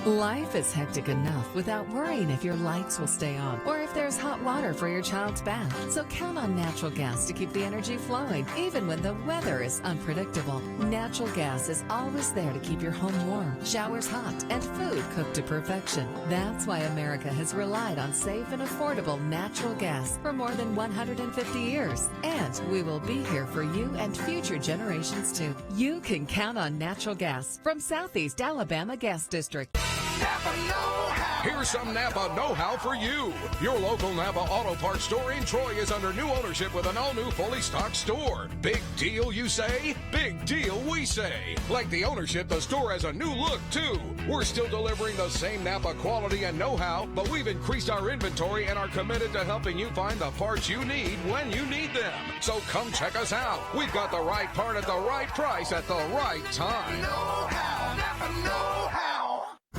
Life is hectic enough without worrying if your lights will stay on or if there's hot water for your child's bath. So count on natural gas to keep the energy flowing, even when the weather is unpredictable. Natural gas is always there to keep your home warm, showers hot, and food cooked to perfection. That's why America has relied on safe and affordable natural gas for more than 150 years. And we will be here for you and future generations too. You can count on natural gas from Southeast Alabama Gas District. Napa know-how. Here's some Napa know-how for you. Your local Napa Auto Parts store in Troy is under new ownership with an all-new fully stocked store. Big deal, you say? Big deal, we say. Like the ownership, the store has a new look, too. We're still delivering the same Napa quality and know-how, but we've increased our inventory and are committed to helping you find the parts you need when you need them. So come check us out. We've got the right part at the right price at the right time. Know-how, Napa know-how.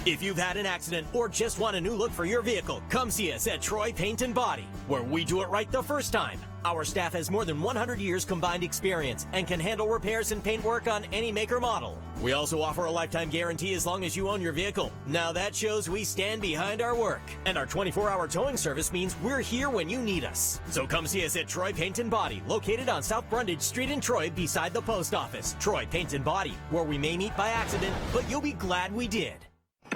If you've had an accident or just want a new look for your vehicle, come see us at Troy Paint and Body, where we do it right the first time. Our staff has more than 100 years combined experience and can handle repairs and paint work on any make or model. We also offer a lifetime guarantee as long as you own your vehicle. Now that shows we stand behind our work. And our 24-hour towing service means we're here when you need us. So come see us at Troy Paint and Body, located on South Brundage Street in Troy beside the post office. Troy Paint and Body, where we may meet by accident, but you'll be glad we did.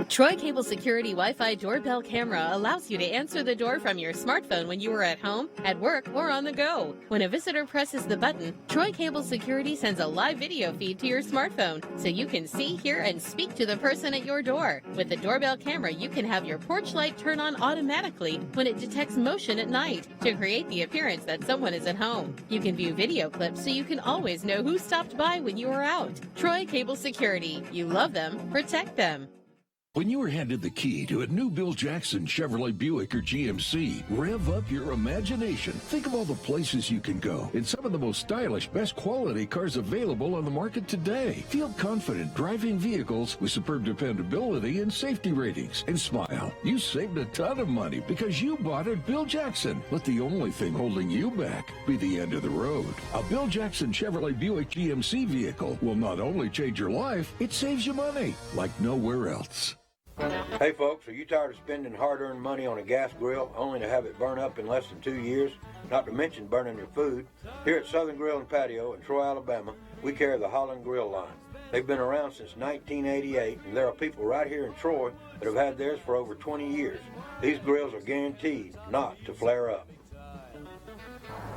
Troy Cable Security Wi-Fi doorbell camera allows you to answer the door from your smartphone when you are at home, at work, or on the go. When a visitor presses the button, Troy Cable Security sends a live video feed to your smartphone so you can see, hear, and speak to the person at your door. With the doorbell camera, you can have your porch light turn on automatically when it detects motion at night to create the appearance that someone is at home. You can view video clips so you can always know who stopped by when you are out. Troy Cable Security. You love them, protect them. When you are handed the key to a new Bill Jackson Chevrolet Buick or GMC, rev up your imagination. Think of all the places you can go in some of the most stylish, best quality cars available on the market today. Feel confident driving vehicles with superb dependability and safety ratings. And smile. You saved a ton of money because you bought at Bill Jackson. Let the only thing holding you back be the end of the road. A Bill Jackson Chevrolet Buick GMC vehicle will not only change your life, it saves you money like nowhere else. Hey folks, are you tired of spending hard-earned money on a gas grill only to have it burn up in less than 2 years? Not to mention burning your food. Here at Southern Grill and Patio in Troy, Alabama, we carry the Holland Grill line. They've been around since 1988, and there are people right here in Troy that have had theirs for over 20 years. These grills are guaranteed not to flare up.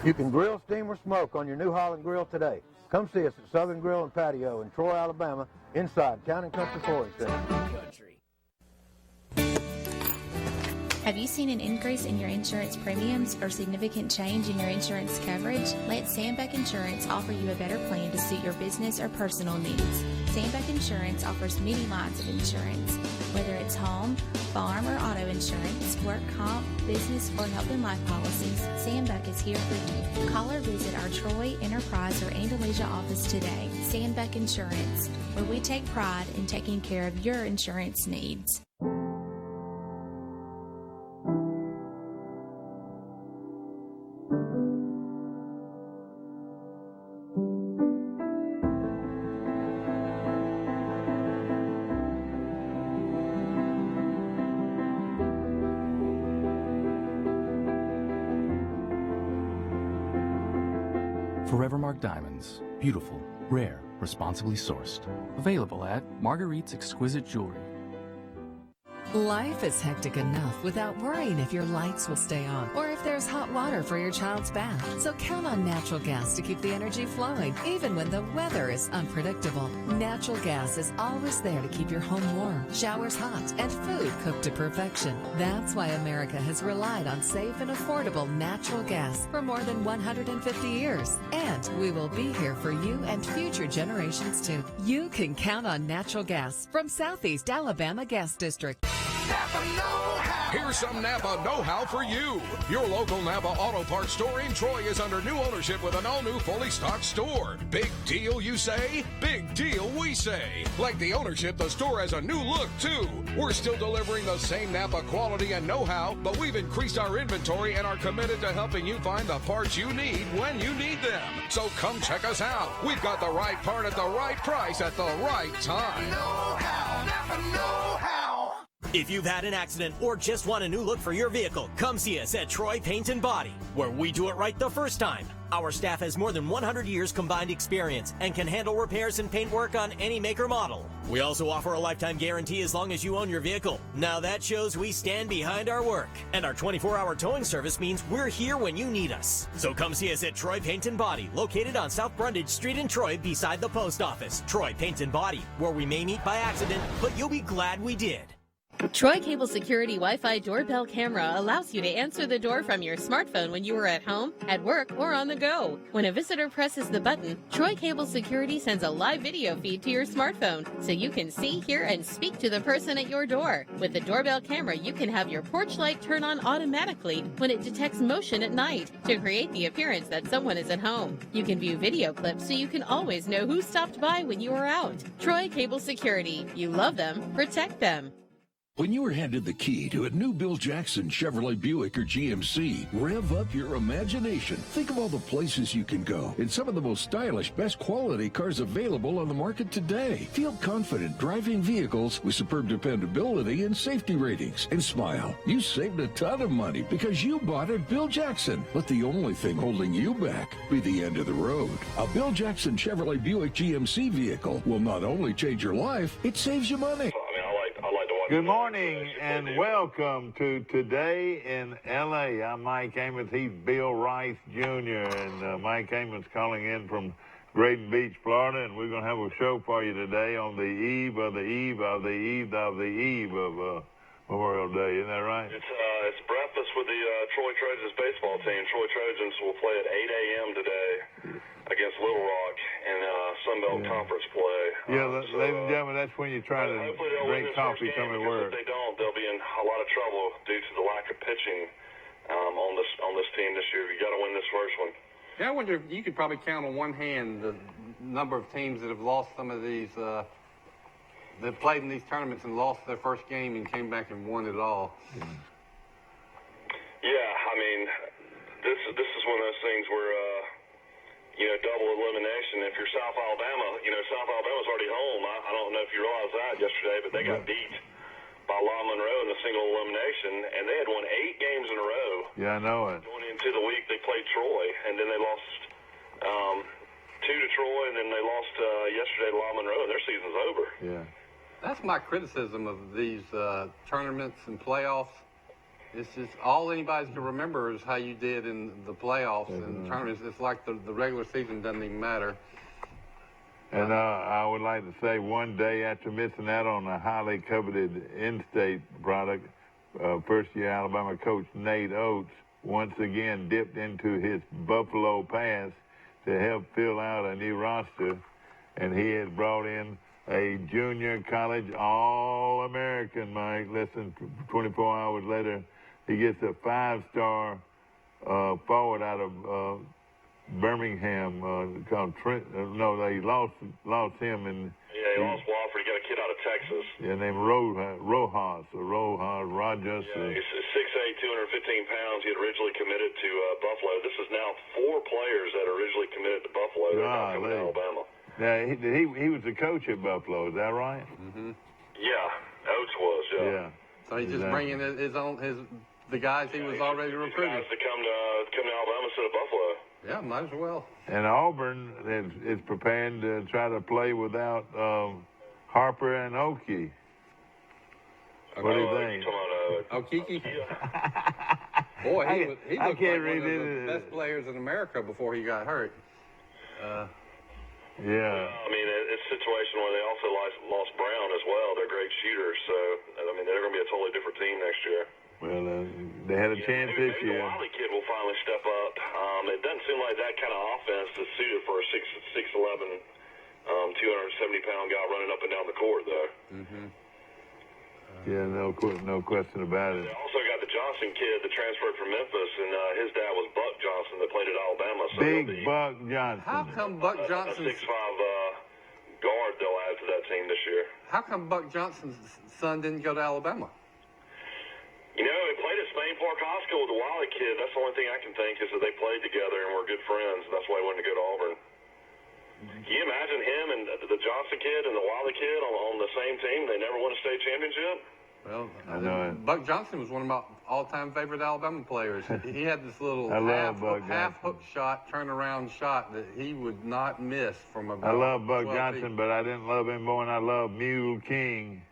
You can grill, steam, or smoke on your new Holland Grill today. Come see us at Southern Grill and Patio in Troy, Alabama, inside Town & Country Flooring Center. Have you seen an increase in your insurance premiums or significant change in your insurance coverage? Let Sandbeck Insurance offer you a better plan to suit your business or personal needs. Sandbeck Insurance offers many lines of insurance, whether it's home, farm, or auto insurance, work comp, business, or health and life policies. Sandbeck is here for you. Call or visit our Troy, Enterprise, or Andalusia office today. Sandbeck Insurance, where we take pride in taking care of your insurance needs. Forevermark Diamonds. Beautiful, rare, responsibly sourced. Available at Marguerite's Exquisite Jewelry. Life is hectic enough without worrying if your lights will stay on or if there's hot water for your child's bath. So count on natural gas to keep the energy flowing, even when the weather is unpredictable. Natural gas is always there to keep your home warm, showers hot, and food cooked to perfection. That's why America has relied on safe and affordable natural gas for more than 150 years. And we will be here for you and future generations too. You can count on natural gas from Southeast Alabama Gas District. Napa know-how. Here's some Napa know-how for you. Your local Napa Auto Parts store in Troy is under new ownership with an all-new fully stocked store. Big deal, you say? Big deal, we say. Like the ownership, the store has a new look, too. We're still delivering the same Napa quality and know-how, but we've increased our inventory and are committed to helping you find the parts you need when you need them. So come check us out. We've got the right part at the right price at the right time. Know-how, Napa know-how. If you've had an accident or just want a new look for your vehicle, come see us at Troy Paint and Body, where we do it right the first time. Our staff has more than 100 years combined experience and can handle repairs and paint work on any make or model. We also offer a lifetime guarantee as long as you own your vehicle. Now that shows we stand behind our work. And our 24-hour towing service means we're here when you need us. So come see us at Troy Paint and Body, located on South Brundage Street in Troy beside the post office. Troy Paint and Body, where we may meet by accident, but you'll be glad we did. Troy Cable Security Wi-Fi doorbell camera allows you to answer the door from your smartphone when you are at home, at work, or on the go. When a visitor presses the button, Troy Cable Security sends a live video feed to your smartphone so you can see, hear, and speak to the person at your door. With the doorbell camera, you can have your porch light turn on automatically when it detects motion at night to create the appearance that someone is at home. You can view video clips so you can always know who stopped by when you are out. Troy Cable Security. You love them, protect them. When you are handed the key to a new Bill Jackson Chevrolet Buick or GMC, rev up your imagination. Think of all the places you can go in some of the most stylish, best quality cars available on the market today. Feel confident driving vehicles with superb dependability and safety ratings. And smile. You saved a ton of money because you bought at Bill Jackson. Let the only thing holding you back be the end of the road. A Bill Jackson Chevrolet Buick GMC vehicle will not only change your life, it saves you money. Good morning and welcome to Today in L.A. I'm Mike Amos. He's Bill Rice Jr. And Mike Amos calling in from Graton Beach, Florida. And we're going to have a show for you today on the eve of the eve of the eve of the eve of Memorial Day. Isn't that right? It's breakfast with the Troy Trojans baseball team. Troy Trojans will play at 8 a.m. today against Little Rock in Sunbelt Conference play. Yeah, ladies and gentlemen, that's when you're trying to drink coffee, come to work. If they don't, they'll be in a lot of trouble due to the lack of pitching on this team this year. You got to win this first one. Yeah, I wonder if you could probably count on one hand the number of teams that have lost some of these. That played in these tournaments and lost their first game and came back and won it all. Yeah, I mean, this is one of those things where. Double elimination. If you're South Alabama, South Alabama's already home. I don't know if you realized that yesterday, but they got beat by La Monroe in the single elimination, and they had won 8 games in a row. Yeah, I know it. Going into the week, they played Troy, and then they lost 2 to Troy, and then they lost yesterday to La Monroe, and their season's over. Yeah. That's my criticism of these tournaments and playoffs. It's just all anybody can remember is how you did in the playoffs and tournaments. It's like the regular season doesn't even matter. And I would like to say one day after missing out on a highly coveted in-state product, first-year Alabama coach Nate Oates once again dipped into his Buffalo pass to help fill out a new roster, and he has brought in a junior college All-American, Mike. Less than 24 hours later, he gets a 5-star forward out of Birmingham called Trent. No, they lost him. And he lost Wofford. He got a kid out of Texas. Yeah, named Rojas Rogers. Yeah, he's 6'8", 215 pounds. He had originally committed to Buffalo. This is now 4 players that originally committed to Buffalo. They're now coming to Alabama. Now, he was the coach at Buffalo. Is that right? Mm-hmm. Yeah, Oates was. Yeah. So he's just bringing the guys he was already recruiting. Guys to come to Alabama instead of Buffalo. Yeah, might as well. And Auburn is preparing to try to play without Harper and Okie. What do you think? Okiki? Boy, he looked like one of the best players in America before he got hurt. Yeah. I mean, it's a situation where they also lost Brown as well. They're great shooters, so, I mean, they're going to be a totally different team next year. Well, they had a chance this year. The Wiley kid will finally step up. It doesn't seem like that kind of offense is suited for a 6'11", 270-pound guy running up and down the court, though. Mm-hmm. Yeah, no question about it. They also got the Johnson kid that transferred from Memphis, and his dad was Buck Johnson that played at Alabama. So Big Buck Johnson. How come Buck Johnson's... A 6'5" guard they'll add to that team this year. How come Buck Johnson's son didn't go to Alabama? He played at Spain Park High School with the Wiley kid. That's the only thing I can think is that they played together and were good friends. That's why he wanted to go to Auburn. Can you imagine him and the Johnson kid and the Wiley kid on the same team? They never won a state championship? Well, I know it. Buck Johnson was one of my all-time favorite Alabama players. He had this little half hook shot, turnaround shot that he would not miss from about. I love Buck 12 Johnson, feet. but I didn't love him more than I love Mule King.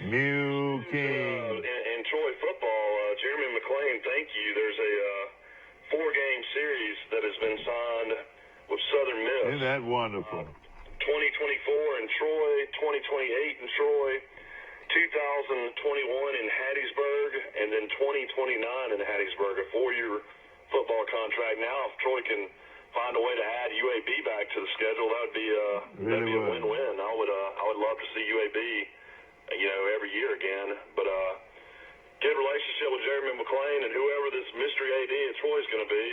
Mule King. In Troy football, Jeremy McClain, thank you. There's a 4-game series that has been signed with Southern Miss. Isn't that wonderful? 2024 in Troy, 2028 in Troy, 2021 in Hattiesburg, and then 2029 in Hattiesburg, a 4-year football contract. Now, if Troy can find a way to add UAB back to the schedule, that would be that'd be a win-win. I would love to see UAB, every year again. But good relationship with Jeremy McClain and whoever this mystery AD at Troy is going to be.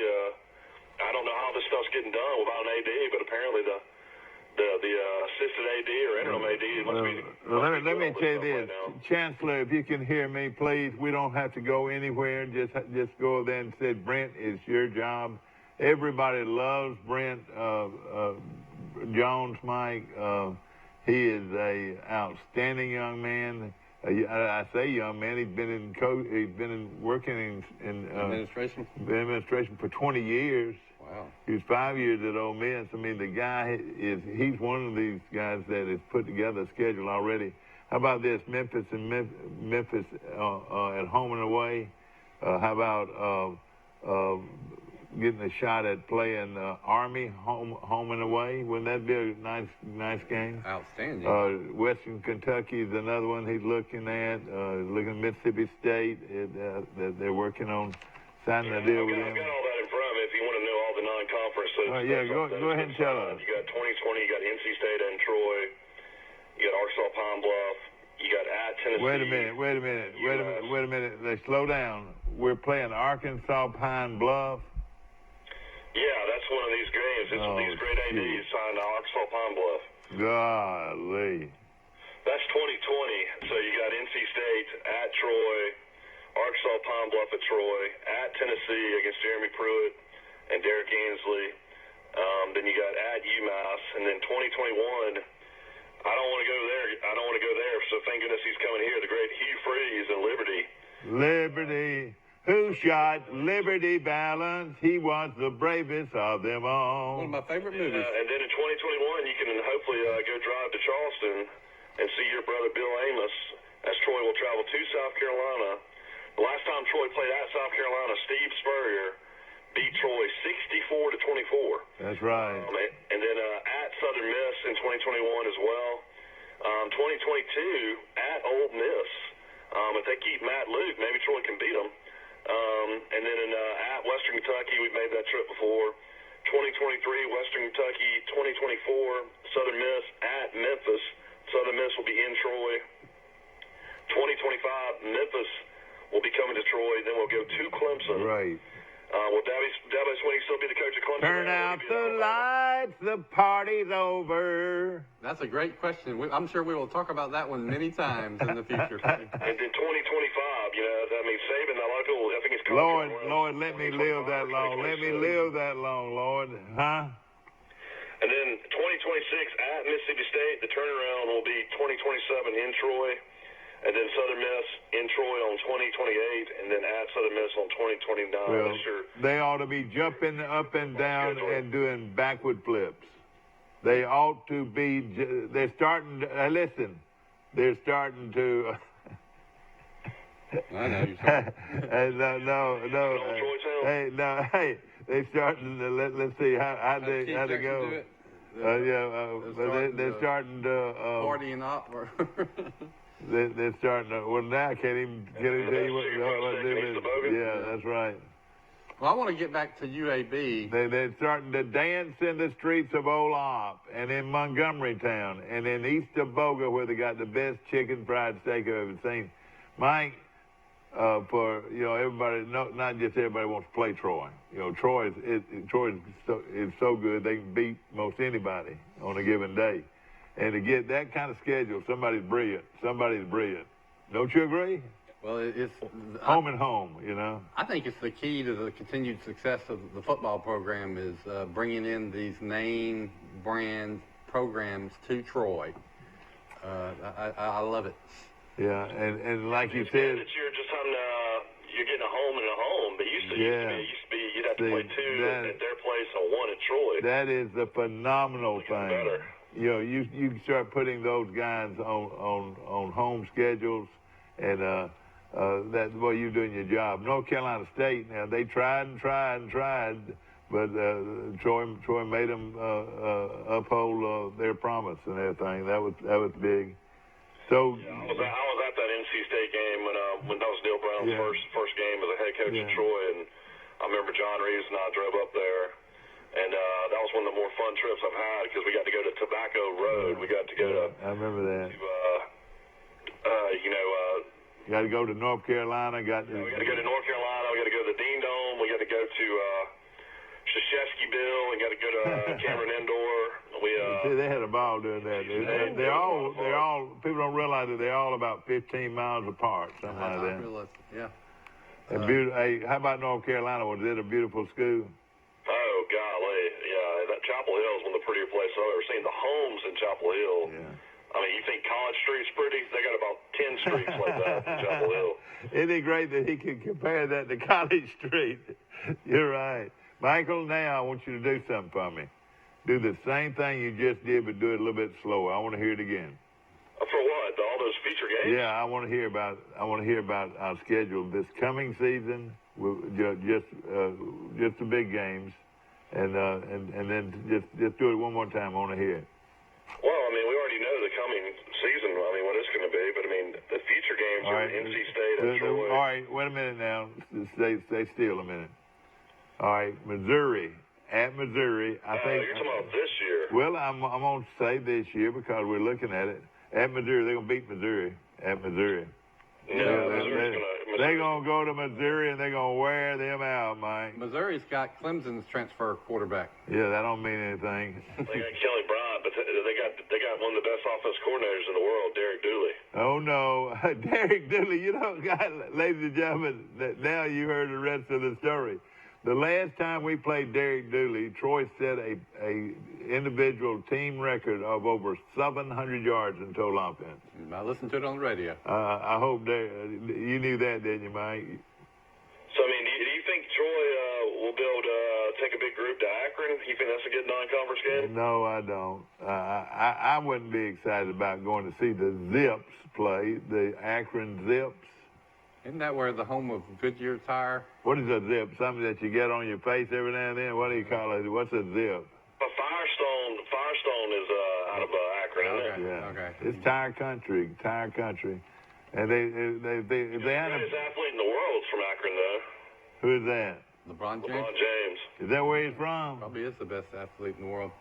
I don't know how this stuff's getting done without an AD, but apparently the assistant AD or interim AD must be. Let me tell you this, Chancellor, if you can hear me, please. We don't have to go anywhere. Just go there and say, Brent, it's your job. Everybody loves Brent Jones, Mike. He is a outstanding young man. I say young man. He's been working in administration for 20 years. Wow. He was 5 years at Ole Miss. I mean, the guy he's one of these guys that has put together a schedule already. How about this? Memphis at home and away. How about getting a shot at playing Army home and away? Wouldn't that be a nice game? Outstanding. Western Kentucky is another one he's looking at. Looking at Mississippi State. They're working on signing a deal with them. I've got all that in front of me if you want to know all the non-conference. Go ahead and tell us. You got 2020, you got NC State and Troy. You got Arkansas Pine Bluff. You got at Tennessee. Wait a minute. Let's slow down. We're playing Arkansas Pine Bluff. Yeah, that's one of these games. These great ADs signed to Arkansas Pine Bluff. Golly. That's 2020. So you got NC State at Troy, Arkansas Pine Bluff at Troy, at Tennessee against Jeremy Pruitt and Derek Ansley. Then you got at UMass, and then 2021. I don't want to go there. So thank goodness he's coming here. The great Hugh Freeze and Liberty. Liberty. Who shot Liberty Balance? He was the bravest of them all. One of my favorite movies. And then in 2021, you can hopefully go drive to Charleston and see your brother Bill Amos as Troy will travel to South Carolina. The last time Troy played at South Carolina, Steve Spurrier beat Troy 64-24. That's right. And then at Southern Miss in 2021 as well. 2022 at Ole Miss. If they keep Matt Luke, maybe Troy can beat them. And then at Western Kentucky, we've made that trip before. 2023, Western Kentucky. 2024, Southern Miss at Memphis. Southern Miss will be in Troy. 2025, Memphis will be coming to Troy. Then we'll go to Clemson. Right. Will Dabby Sweeney still be the coach of Clemson? Turn out the lights, the party's over. That's a great question. I'm sure we will talk about that one many times in the future. And then 2025, Saban, a lot of people, I think it's Lord, let me live that long. Let me live that long, Lord. Huh? And then 2026 at Mississippi State, the turnaround will be 2027 in Troy. And then Southern Miss in Troy on 2028, and then at Southern Miss on 2029. Well, they ought to be jumping up and down and doing backward flips. They ought to be. They're starting. Listen, they're starting to. I know you're no. Hey, they're starting to. Let's see how they go. They're starting to. Partying up. They're starting to. Well, now I can't even tell you what they do. Yeah, that's right. Well, I want to get back to UAB. They're starting to dance in the streets of Olop and in Montgomery Town and in East Boga, where they got the best chicken fried steak I've ever seen. Mike, for everybody, not just everybody wants to play Troy. Troy is so good they can beat most anybody on a given day. And to get that kind of schedule, somebody's brilliant. Don't you agree? Well, it's home and home, I think it's the key to the continued success of the football program is bringing in these name brand programs to Troy. I love it. Yeah, and like you it's said, that you're just having you're getting a home and a home. But used to be you'd have to play two at their place and one at Troy. That is the phenomenal thing. Better. You know, you start putting those guys on home schedules, and that's what you're doing your job. North Carolina State, now they tried, but Troy made them uphold their promise and everything. That was big. So yeah, I was at that NC State game when that was Neil Brown's first game as a head coach at Troy, and I remember John Reeves and I drove up there. And that was one of the more fun trips I've had because we got to go to Tobacco Road. We got to go to. I remember that. You got to go to North Carolina. We got to go to North Carolina. We got to go to the Dean Dome. We got to go to Krzyzewskiville. We got to go to Cameron Indoor. See, they had a ball doing that. They're all. People don't realize that they're all about 15 miles apart, something like that. Yeah. And hey, how about North Carolina? Was it a beautiful school? Oh, golly, yeah. That Chapel Hill is one of the prettier places I've ever seen. The homes in Chapel Hill. Yeah. I mean, you think College Street's pretty? They got about 10 streets like that in Chapel Hill. Isn't it great that he can compare that to College Street? You're right. Michael, now I want you to do something for me. Do the same thing you just did, but do it a little bit slower. I want to hear it again. For what? All those feature games? Yeah, I want to hear about our schedule this coming season. Just the big games, and then just do it one more time. I want to hear it. Well, I mean, we already know the coming season. I mean, what it's going to be, but I mean, the feature games are NC State and Troy. All right, wait a minute now. Stay still a minute. All right, Missouri. At Missouri, I think. You're talking about this year. Well, I'm going to say this year because we're looking at it. At Missouri, they're going to beat Missouri. At Missouri. They're going to go to Missouri and they're going to wear them out, Mike. Missouri's got Clemson's transfer quarterback. Yeah, that don't mean anything. They got Kelly Bryant, but they got one of the best offense coordinators in the world, Derek Dooley. Oh no, Derek Dooley! You know, ladies and gentlemen, now you heard the rest of the story. The last time we played Derek Dooley, Troy set a individual team record of over 700 yards in total offense. I listened to it on the radio. I hope you knew that, didn't you, Mike? So, I mean, do you think Troy will be able to take a big group to Akron? You think that's a good non-conference game? No, I don't. I wouldn't be excited about going to see the Zips play, the Akron Zips. Isn't that where the home of Goodyear Tire? What is a zip? Something that you get on your face every now and then? What do you call it? What's a zip? A Firestone is out of Akron, isn't it? Yeah. Okay. It's tire country. And they the greatest athlete in the world is from Akron, though. Who is that? LeBron James. LeBron James. Is that where he's from? Probably is the best athlete in the world.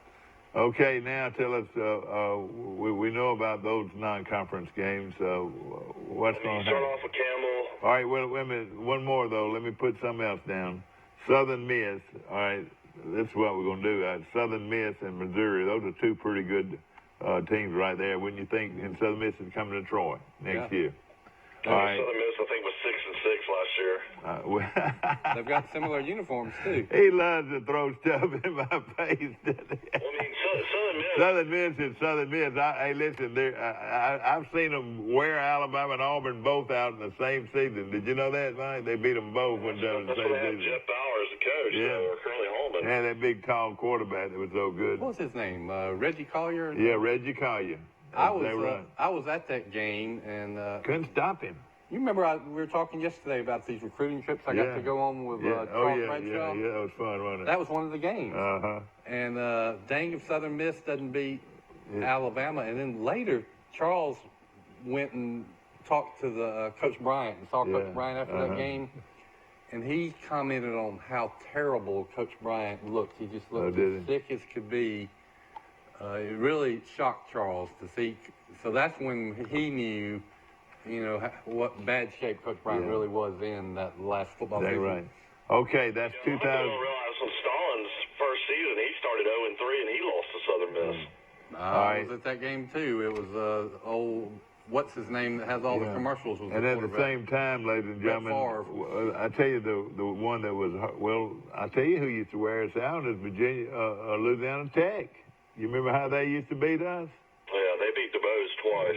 Okay, now tell us, we know about those non-conference games. What's going to happen? Start off with Campbell. All right, wait a minute. One more, though. Let me put something else down. Southern Miss. All right, this is what we're going to do. Southern Miss and Missouri, those are two pretty good teams right there. Wouldn't you think? And Southern Miss is coming to Troy next year. All right. Southern Miss, I think, was 6-6 last year. They've got similar uniforms, too. He loves to throw stuff in my face, doesn't he? Well, I mean, Southern Miss is Southern Miss. Hey, listen, I've seen them wear Alabama and Auburn both out in the same season. Did you know that, Mike? They beat them both in the same season. They had Jeff Bauer as the coach, or Curly Holman. And that big, tall quarterback that was so good. What was his name? Reggie Collier? Yeah, Reggie Collier. I was at that game and couldn't stop him. You remember we were talking yesterday about these recruiting trips I got to go on with Charles Bradshaw? Yeah, that was fun, wasn't it? That was one of the games. Uh-huh. And dang if Southern Miss doesn't beat Alabama. And then later, Charles went and talked to the Coach Bryant and saw Coach Bryant after that game. And he commented on how terrible Coach Bryant looked. He just looked as sick as could be. It really shocked Charles to see. So that's when he knew, you know, what bad shape Coach Bryant really was in that last football season. Right. Okay, that's 2000. I don't realize when Stalin's first season, he started 0-3 and he lost to Southern Miss. I was at that game too. It was old, what's his name that has all the commercials. Was and at the same time, ladies and gentlemen, I tell you the one that was, I tell you who used to wear us out is Louisiana Tech. You remember how they used to beat us? Yeah, they beat the Bows twice.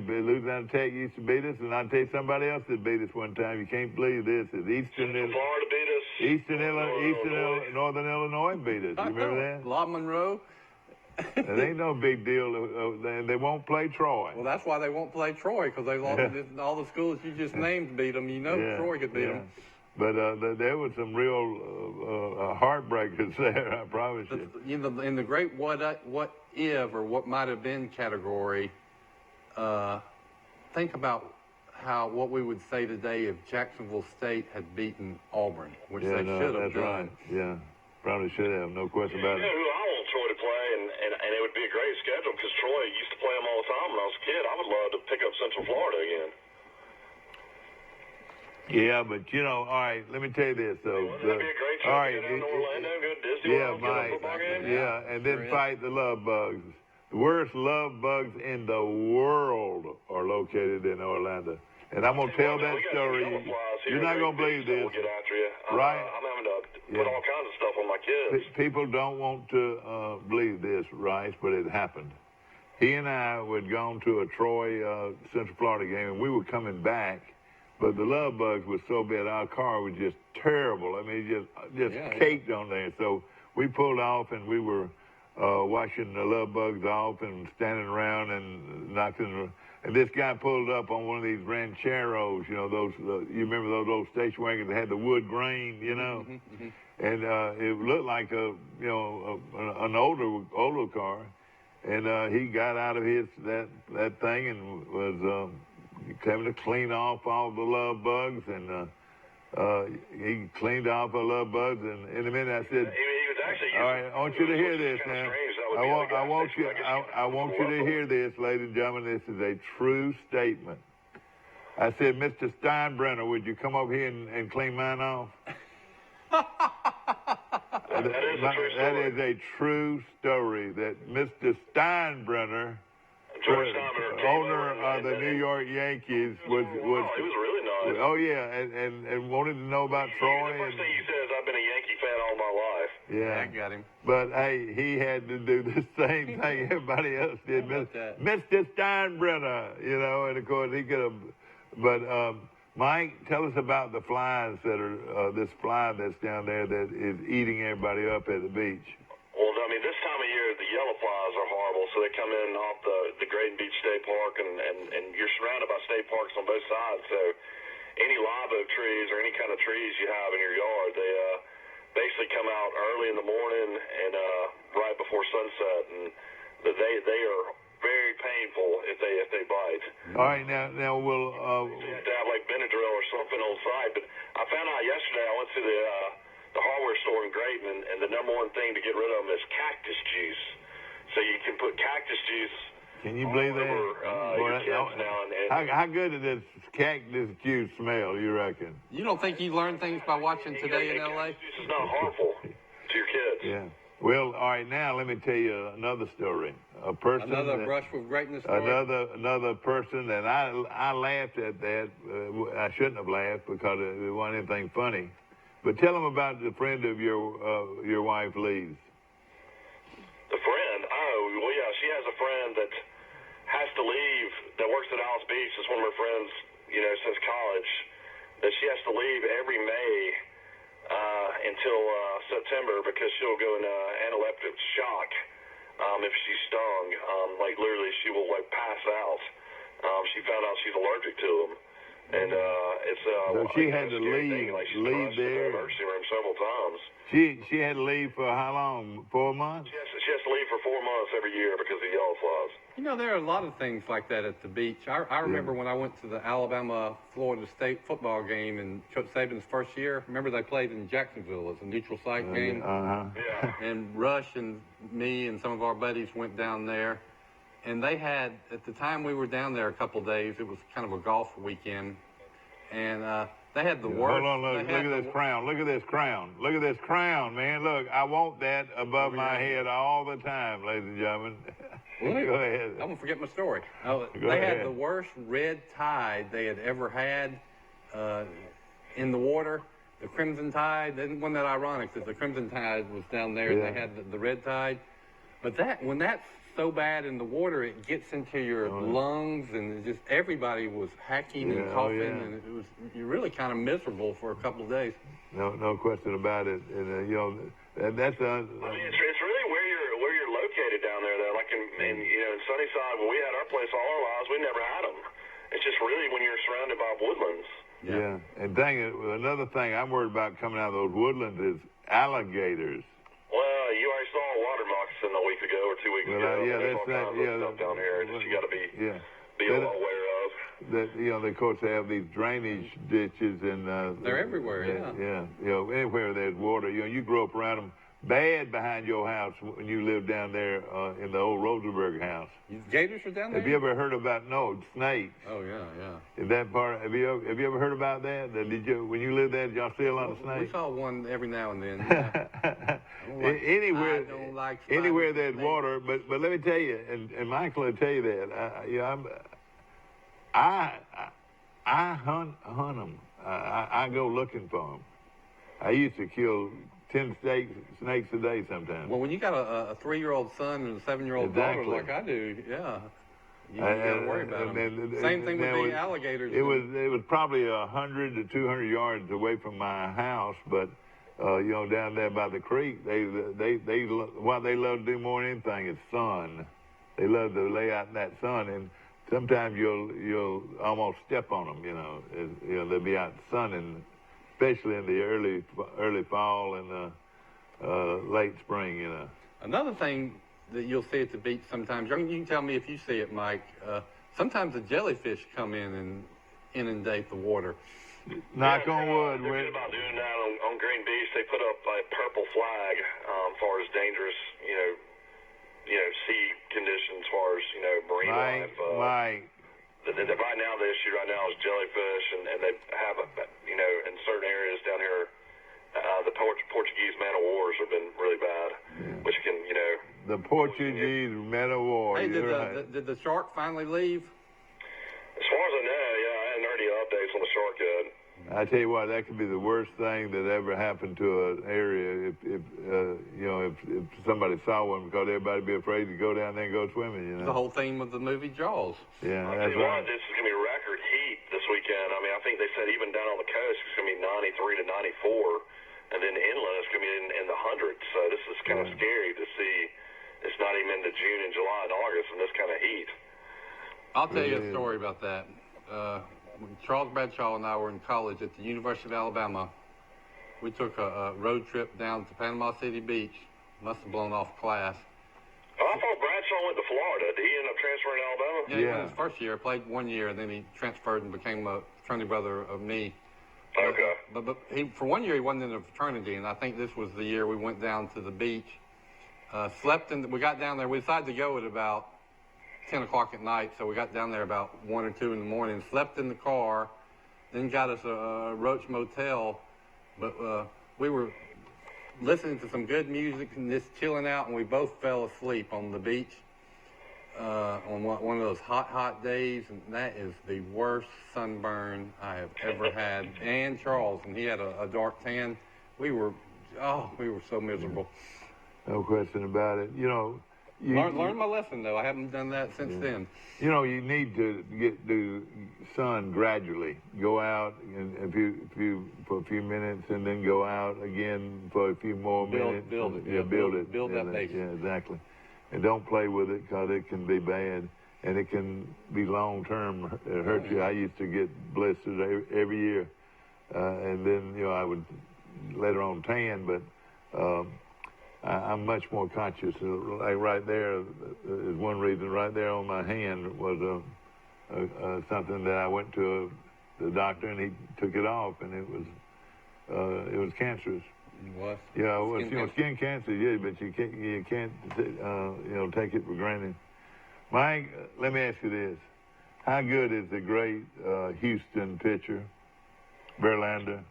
Louisiana Tech used to beat us, and I'll tell you somebody else that beat us one time. You can't believe this. It's Florida beat us. Northern Illinois beat us. You remember that? La Monroe. It ain't no big deal. They won't play Troy. Well, that's why they won't play Troy, because they lost all the schools you just named beat them. You know Troy could beat them. But there was some real heartbreakers there, I promise you. In the great what if or what might have been category, think about what we would say today if Jacksonville State had beaten Auburn, which they should have done. That's right. Yeah, probably should have. No question about it. You know who I want Troy to play, and it would be a great schedule because Troy used to play them all the time when I was a kid. I would love to pick up Central Florida again. Yeah, but all right. Let me tell you this though. That'd be a great trip. All right, to Orlando, go to Disney World, get a football game. And then fight the love bugs. The worst love bugs in the world are located in Orlando. And I'm gonna tell that story. You're not gonna believe this, we'll get after you. right? I'm having to put all kinds of stuff on my kids. People don't want to believe this, Rice, but it happened. He and I had gone to a Troy Central Florida game, and we were coming back. But the love bugs was so bad, our car was just terrible. I mean, just caked on there. So we pulled off, and we were washing the love bugs off and standing around and knocking. And this guy pulled up on one of these rancheros, those. You remember those old station wagons that had the wood grain, And it looked like an older car. And he got out of that thing and was. Having to clean off all the love bugs, and he cleaned off the love bugs. And in a minute, I said, he was actually "All right, I want you to hear this now. I want you to hear this, ladies and gentlemen. This is a true statement." I said, "Mr. Steinbrenner, would you come over here and clean mine off?" That is a true story. That Mr. Steinbrenner, owner of the New York Yankees, was he was really nice. Oh yeah, and wanted to know about Troy. The first thing you said is I've been a Yankee fan all my life. Yeah, I got him. But hey, he had to do the same thing everybody else did. Mr. Steinbrenner, and of course he could have. But Mike, tell us about the flies that are this fly that's down there that is eating everybody up at the beach. Well, I mean, this time of year, the yellow flies are horrible. So they come in off the Graydon Beach State Park, and you're surrounded by state parks on both sides. So any live oak trees or any kind of trees you have in your yard, they basically come out early in the morning and right before sunset, and they are very painful if they bite. All right, now we'll. You have to have like Benadryl or something on site. But I found out yesterday. I went to the hardware store in Graydon, and the number one thing to get rid of them is cactus juice. So you can put cactus juice. Can you believe that? Your kids now how good does this cactus juice smell, you reckon? You don't think you learn things by watching Today in L.A.? Cactus juice is not harmful to your kids. Yeah. Well, all right, now let me tell you another story. Another brush with greatness story. Another person, and I laughed at that. I shouldn't have laughed because it wasn't anything funny. But tell them about the friend of your wife, Lee's. The friend? Oh, well, yeah, she has a friend that has to leave, that works at Alice Beach. It's one of her friends, since college, that she has to leave every May until September because she'll go in anaphylactic shock if she's stung. Like, literally, she will, pass out. She found out she's allergic to them. And it's so she had to leave there. Emergency room several times. She had to leave for how long? 4 months? She has to leave for 4 months every year because of yellow flies. There are a lot of things like that at the beach. I remember when I went to the Alabama-Florida State football game in Coach Saban's first year. Remember they played in Jacksonville as a neutral site game? Yeah. And Rush and me and some of our buddies went down there. And they had, at the time we were down there a couple of days, it was kind of a golf weekend. And they had the worst. Hold on, look at this crown. Look at this crown. Look at this crown, man. Look, I want that above my head all the time, ladies and gentlemen. Go ahead. I'm going to forget my story. They had the worst red tide they had ever had in the water. The Crimson Tide. Wasn't that ironic that the Crimson Tide was down there and they had the red tide? But when that so bad in the water it gets into your lungs, and it just everybody was hacking and coughing, and it was you're really kind of miserable for a couple of days. No question about it. And you know, and that's I mean, it's really where you're located down there, though. Like in Sunnyside, when we had our place all our lives, we never had them. It's just really when you're surrounded by woodlands. Yeah. And another thing I'm worried about coming out of those woodlands is alligators. Well, you already saw a water moccasin a week ago or 2 weeks ago. There's all kinds of stuff down here that you got to be aware of. That of course they have these drainage ditches and they're everywhere. Yeah. Anywhere there's water. You grew up around them. Bad behind your house when you lived down there in the old Rosenberg house. Gators are down there? Have you ever heard about snakes? Oh yeah. In that part, have you ever heard about that? When you lived there, did y'all see a lot of snakes? We saw one every now and then. Anywhere there's water, but let me tell you, and Michael will tell you that. I hunt them. I go looking for them. I used to kill 10 snakes a day sometimes. Well, when you got a 3-year-old son and a 7-year-old daughter like I do, you got to worry about them. Same thing with the alligators. It was probably 100 to 200 yards away from my house, but down there by the creek, what they love to do more than anything is sun. They love to lay out in that sun, and sometimes you'll almost step on them. They'll be out sunning, especially in the early fall and late spring. Another thing that you'll see at the beach sometimes, you can tell me if you see it, Mike. Sometimes the jellyfish come in and inundate the water. Knock on wood. They're good about doing that on Green Beach. They put up a purple flag as far as dangerous, sea conditions, as far as marine life. Right now, the issue right now is jellyfish, and they have, in certain areas down here, the Portuguese man-o-wars have been really bad, which can, The Portuguese man-o-war. Hey, did the shark finally leave? As far as I know, I hadn't heard any updates on the shark yet. I tell you what, that could be the worst thing that ever happened to an area if somebody saw one, because everybody'd be afraid to go down there and go swimming. The whole theme of the movie Jaws. Yeah, I'll that's tell you right. what, this is going to be record heat this weekend. I mean, I think they said even down on the coast it's going to be 93 to 94, and then inland it's going to be in the hundreds. So this is kind of scary to see. It's not even into June and July and August in this kind of heat. I'll tell you a story about that. When Charles Bradshaw and I were in college at the University of Alabama, we took a road trip down to Panama City Beach. Must have blown off class. Oh, I thought Bradshaw went to Florida. Did he end up transferring to Alabama? Yeah, he went his first year, played 1 year, and then he transferred and became a fraternity brother of me. Okay. But for 1 year, he wasn't in a fraternity, and I think this was the year we went down to the beach. We got down there. We decided to go at about 10 o'clock at night, so we got down there about 1 or 2 in the morning, slept in the car, then got us a Roach Motel, but we were listening to some good music and just chilling out, and we both fell asleep on the beach on one of those hot days, and that is the worst sunburn I have ever had. And Charles, and he had a dark tan. We were so miserable. No question about it. Learn my lesson, though. I haven't done that since then. You need to do sun gradually. Go out and for a few minutes, and then go out again for a few more minutes. Build it. Build that base. Yeah, exactly. And don't play with it, because it can be bad, and it can be long term. It hurts you. I used to get blisters every year, and then I would later on tan, but. I'm much more conscious. Like right there is one reason. Right there on my hand was something that I went to the doctor, and he took it off, and it was cancerous. What? Yeah, it was skin cancer. Yeah, but you can't take it for granted. Mike, let me ask you this: how good is the great Houston pitcher, Verlander?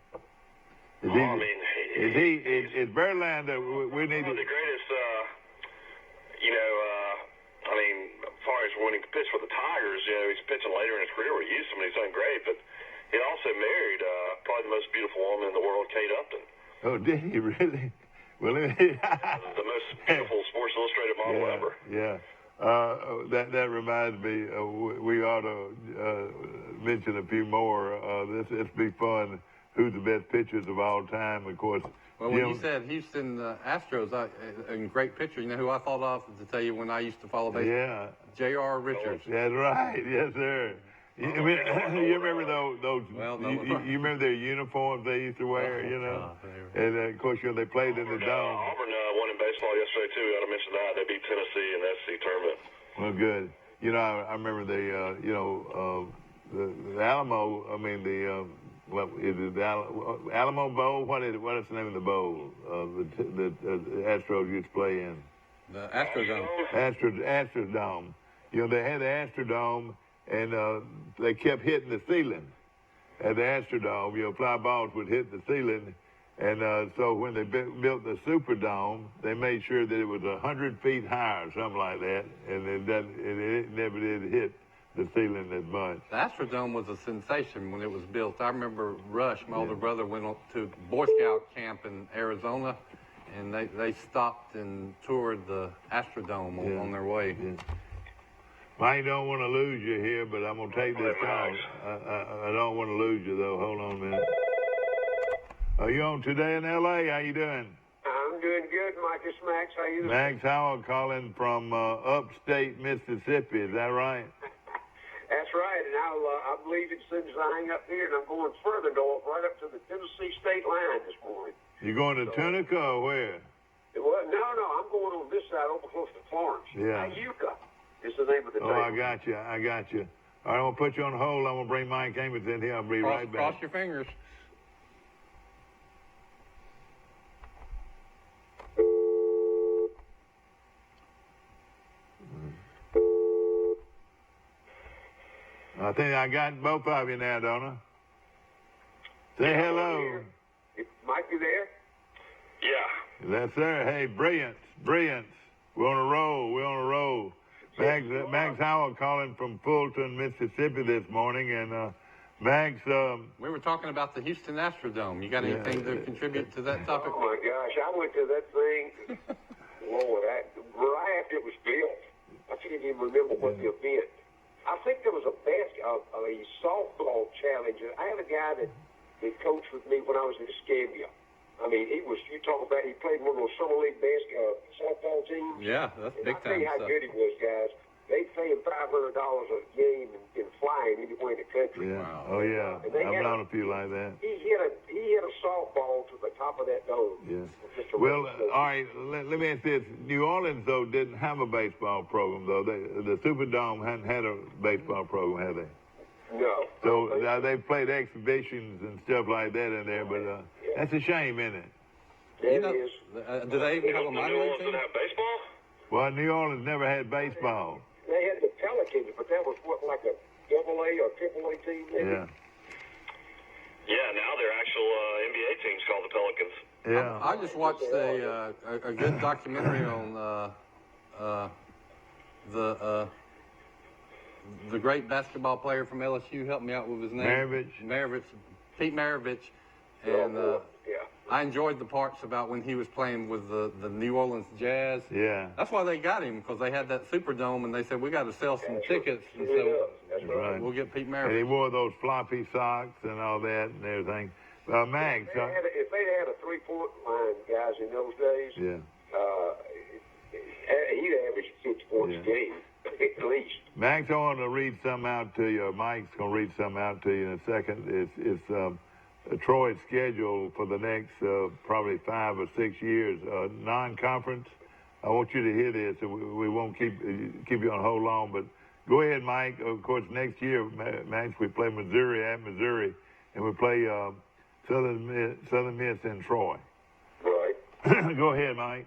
Is Verlander, we need to... The greatest, as far as when he pitched for the Tigers, he's pitching later in his career with Houston, and he's done great, but he also married probably the most beautiful woman in the world, Kate Upton. Oh, did he really? Well, the most beautiful Sports Illustrated model ever. Yeah. That reminds me, we ought to mention a few more. It's be fun. Who's the best pitchers of all time? Of course. Well, when you said Houston Astros, a great pitcher, you know who I thought of to tell you when I used to follow baseball? Yeah. J.R. Richards. That's right. Yes, sir. You remember those? Well, you remember their uniforms they used to wear, and of course, they played in the dome. Auburn won in baseball yesterday too. I gotta mention that they beat Tennessee in the SEC tournament. Well, good. I remember the Alamo. I mean what is it? The Alamo Bowl. What is the name of the bowl? The Astros used to play in. The Astrodome. Astrodome. They had the Astrodome. And they kept hitting the ceiling at the Astrodome. Fly balls would hit the ceiling. And so when they built the Superdome, they made sure that it was 100 feet high or something like that. And it never did hit the ceiling as much. The Astrodome was a sensation when it was built. I remember Rush, my older brother, went to Boy Scout camp in Arizona, and they stopped and toured the Astrodome on their way. Yeah. I don't want to lose you here, but I'm going to take this call. I don't want to lose you, though. Hold on a minute. Are you on Today in L.A.? How you doing? I'm doing good, Mike. It's Max. How you doing? Max Howell calling from upstate Mississippi. Is that right? That's right. And I believe as soon as I hang up here, and I'm going further north, right up to the Tennessee state line this morning. You going to Tunica or where? No, I'm going on this side, over close to Florence. Yeah. Iuka is the name of the town. I got you. All right, I'm going to put you on hold. I'm going to bring Mike Amos in here. I'll be right back. Cross your fingers. I think I got both of you now, don't I? Say hello. Mike, you there? Yeah. Yes, sir. Hey, brilliant. We're on a roll. Max Howell calling from Fulton, Mississippi this morning, and Max. We were talking about the Houston Astrodome. You got anything to contribute to that topic? Oh my gosh, I went to that thing. Lord, right after it was built. I can't even remember what the event. I think there was a softball challenge. I had a guy that coached with me when I was in Escambia. I mean, he played one of those summer league softball teams. Yeah, that's big time. I'll tell you how good he was, guys. They pay him $500 a game in flying anywhere in the country. Yeah. Wow. Oh yeah, I've known a few like that. He hit a softball to the top of that dome. Yeah. Well, all right. Let me ask this: New Orleans though didn't have a baseball program though. The Superdome hadn't had a baseball program, have they? No. So they played exhibitions and stuff like that in there, but that's a shame, isn't it? It is. Do they even have a minor league team? Have baseball? Well, New Orleans never had baseball. They had the Pelicans, but that was like a AA or AAA team. Maybe? Yeah. Yeah, now they're actual NBA teams called the Pelicans. Yeah. I just watched a good documentary on the great basketball player from LSU. Help me out with his name. Maravich. Pete Maravich. And I enjoyed the parts about when he was playing with the New Orleans Jazz. Yeah. That's why they got him, because they had that Superdome, and they said, we got to sell some tickets. And so we'll get Pete Maravich. And he wore those floppy socks and all that and everything. Max. If they had a 3-point line, guys, in those days, he'd average 50 points a game, at least. Max, I want to read something out to you. Mike's going to read something out to you in a second. It's Troy's schedule for the next probably 5 or 6 years. Non-conference. I want you to hear this. We won't keep you on hold long, but go ahead, Mike. Of course, next year, Max, we play Missouri at Missouri, and we play Southern Miss in Troy. Right. Go ahead, Mike.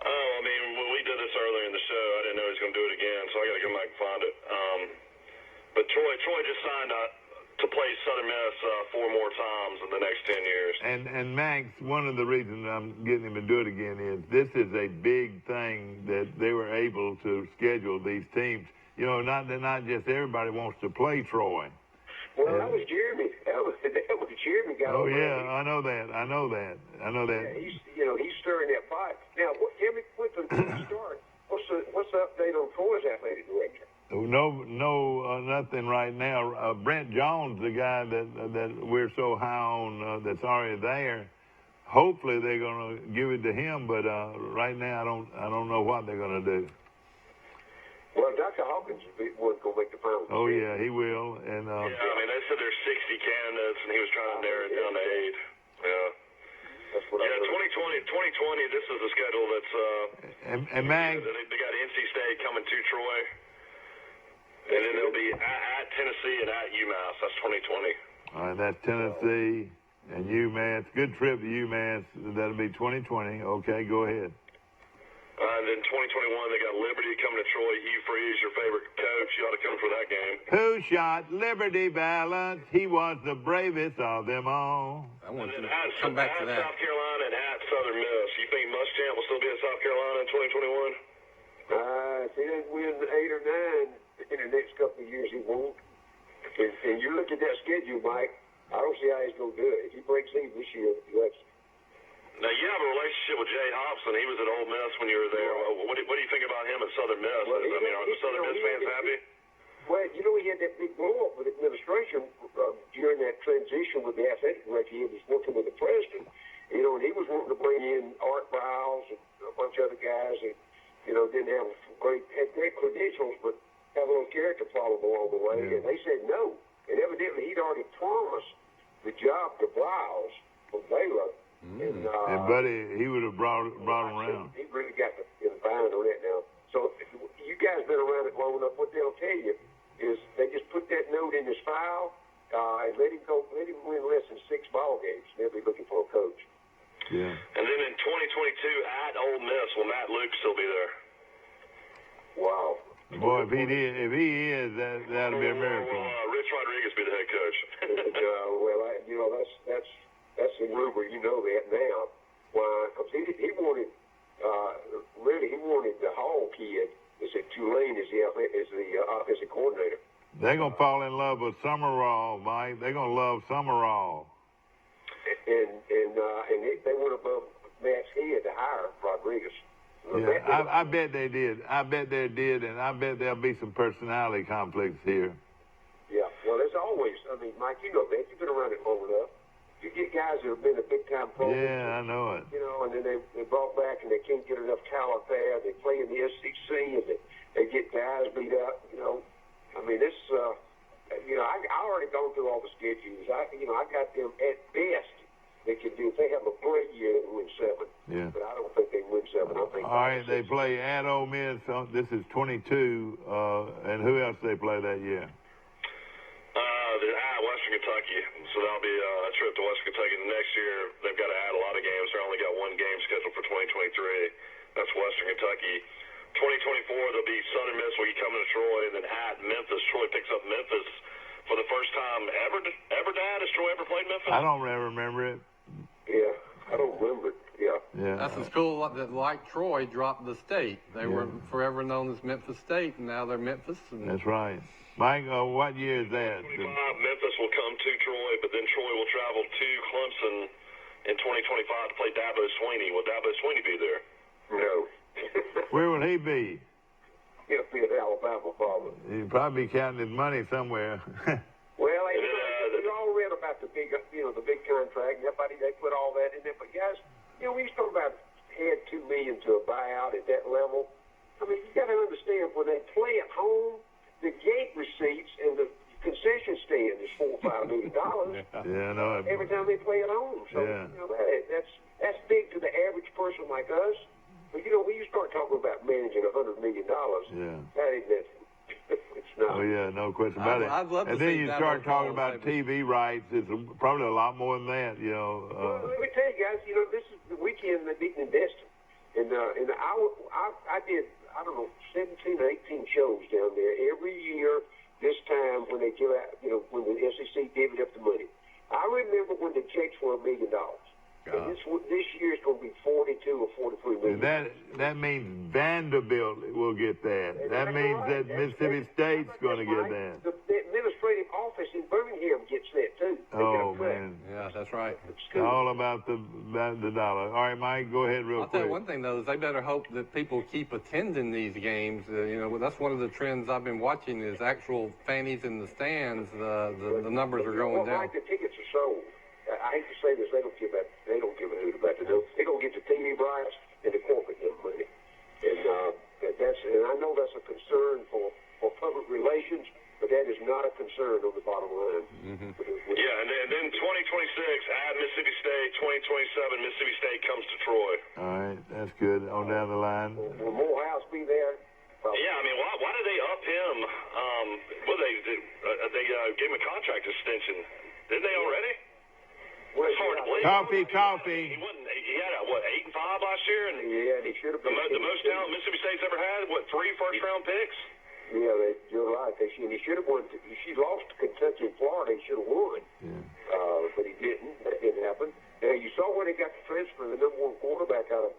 I mean, when we did this earlier in the show, I didn't know he was going to do it again, so I got to go back and find it. But Troy just signed to play Southern Miss 4 more times in the next 10 years. And Max, one of the reasons I'm getting him to do it again is this is a big thing that they were able to schedule these teams. You know, not just everybody wants to play Troy. Well, that was Jeremy. That was Jeremy. Oh yeah, I know that. Yeah, he's stirring that pot. Now, tell me quickly before we start. What's the update Nothing right now. Brent Jones, the guy that we're so high on, that's already there. Hopefully they're going to give it to him, but right now I don't know what they're going to do. Well, Dr. Hawkins was going to make the finals. Oh yeah, he will. And yeah, I mean they said there's 60 candidates, and he was trying to narrow it down to 8. Yeah. That's what I heard. 2020. This is the schedule that's. And Mag. They got NC State coming to Troy, and then they'll be at Tennessee and at UMass. That's 2020. All right, that's Tennessee and UMass. Good trip to UMass. That'll be 2020. Okay, go ahead. And then 2021, they got Liberty coming to Troy. Hugh Freeze, your favorite coach. You ought to come for that game. Who shot Liberty Valance? He was the bravest of them all. I want to come back to that. South Carolina and at Southern Miss. You think Muschamp will still be at South Carolina in 2021? If he doesn't win 8 or 9 in the next couple of years, he won't. And you look at that schedule, Mike, I don't see how he's going to do it. If he breaks even this year, now, you have a relationship with Jay Hobson. He was at Ole Miss when you were there. What do you think about him at Southern Miss? Well, are the Southern Miss fans happy? Well, he had that big blow-up with administration during that transition with the athletic director. He was working with the president, and he was wanting to bring in Art Briles and a bunch of other guys that, didn't have had great credentials, but have a little character problem along the way. Yeah. And they said no. And evidently he'd already promised the job to Briles from Baylor. And Buddy, he would have brought him around. He really got the bind on that now. So you guys been around it long enough. What they'll tell you is they just put that note in his file and let him go. Let him win less than 6 ball games. They'll be looking for a coach. Yeah. And then in 2022 at Ole Miss, will Matt Luke still be there? Wow. Boy, if he is, that'll be a miracle. Will Rich Rodriguez be the head coach? That's the rumor. You know that now. Why? Because he wanted the Hall kid. Is at Tulane as the offensive coordinator. They're gonna fall in love with Summerall, Mike. They're gonna love Summerall. And they went above Matt's head to hire Rodriguez. Yeah, I bet they did. And I bet there'll be some personality conflicts here. Yeah, well, there's always. I mean, Mike, you know that. You've been around it long enough. You get guys that have been a big-time pro. Yeah, I know it. And then they brought back and they can't get enough talent there. They play in the SEC and they get guys beat up. I mean, this. I already gone through all the schedules. I got them at best. They can do. If they have a great year, they can win 7. Yeah. But I don't think they win 7. I think. All right, they play at Ole Miss. This is 22. And who else they play that year? Western Kentucky. So that'll be a trip to Western Kentucky. The next year, they've got to add a lot of games. They only got 1 game scheduled for 2023. That's Western Kentucky. 2024, there'll be Southern Miss will be coming to Troy, and then at Memphis. Troy picks up Memphis for the first time ever. Dad? Has Troy ever played Memphis? I don't remember it. Yeah, I don't remember it. Yeah. That's a school that, like Troy, dropped the state. They were forever known as Memphis State, and now they're Memphis. That's right. Mike, what year is that? 25, Memphis will come to Troy, but then Troy will travel to Clemson in 2025 to play Dabo Swinney. Will Dabo Swinney be there? No. Where will he be? He'll be at Alabama, probably. He'll probably be counting his money somewhere. Well, we all read about the big contract. Everybody, they put all that in there. But guys, we used to talk about add $2 million to a buyout at that level. I mean, you got to understand when they play at home, the gate receipts and the concession stand is $4 or $5 million. Yeah, no. Every time they play at home, so that's big to the average person like us. But when you start talking about managing $100 million, that ain't nothing. It's not. Oh yeah, no question about it. I'd love to and then see you that start talking about TV rights. It's probably a lot more than that. Well, let me tell you guys. This is the weekend they beat in Destin, and I did 17 or 18 shows down there every year. This time when they give out, when the SEC divvied up the money, I remember when the checks were $1 million. And this year it's going to be 42 or 43 million. That means Vanderbilt will get that. That means that Mississippi State's going to get that. The administrative office office in Birmingham gets that too. Oh, man. Yeah, that's right. All about the dollar. All right, Mike, go ahead real I'll quick. tell you one thing, though, is they better hope that people keep attending these games. That's one of the trends I've been watching is actual fannies in the stands. The numbers are going down. Like the tickets are sold. I hate to say this, they don't give a hoot about it. They don't get the TV rights and the corporate money. And I know that's a concern for public relations, but that is not a concern on the bottom line. Yeah, and then 2026 at Mississippi State, 2027 Mississippi State comes to Troy. All right, that's good. On down the line. Will Morehouse be there? Yeah, I mean, why did they up him? They gave him a contract extension. Didn't they already? Well, it's hard to believe. Coffee. He had 8 and 5 last year, and he should have been the most talent Mississippi State's ever had. 3 first-round picks? Yeah, you're right. He should have won. She lost to Kentucky and Florida. He should have won, but he didn't. That didn't happen. You saw when he got the transfer, the number 1 quarterback out of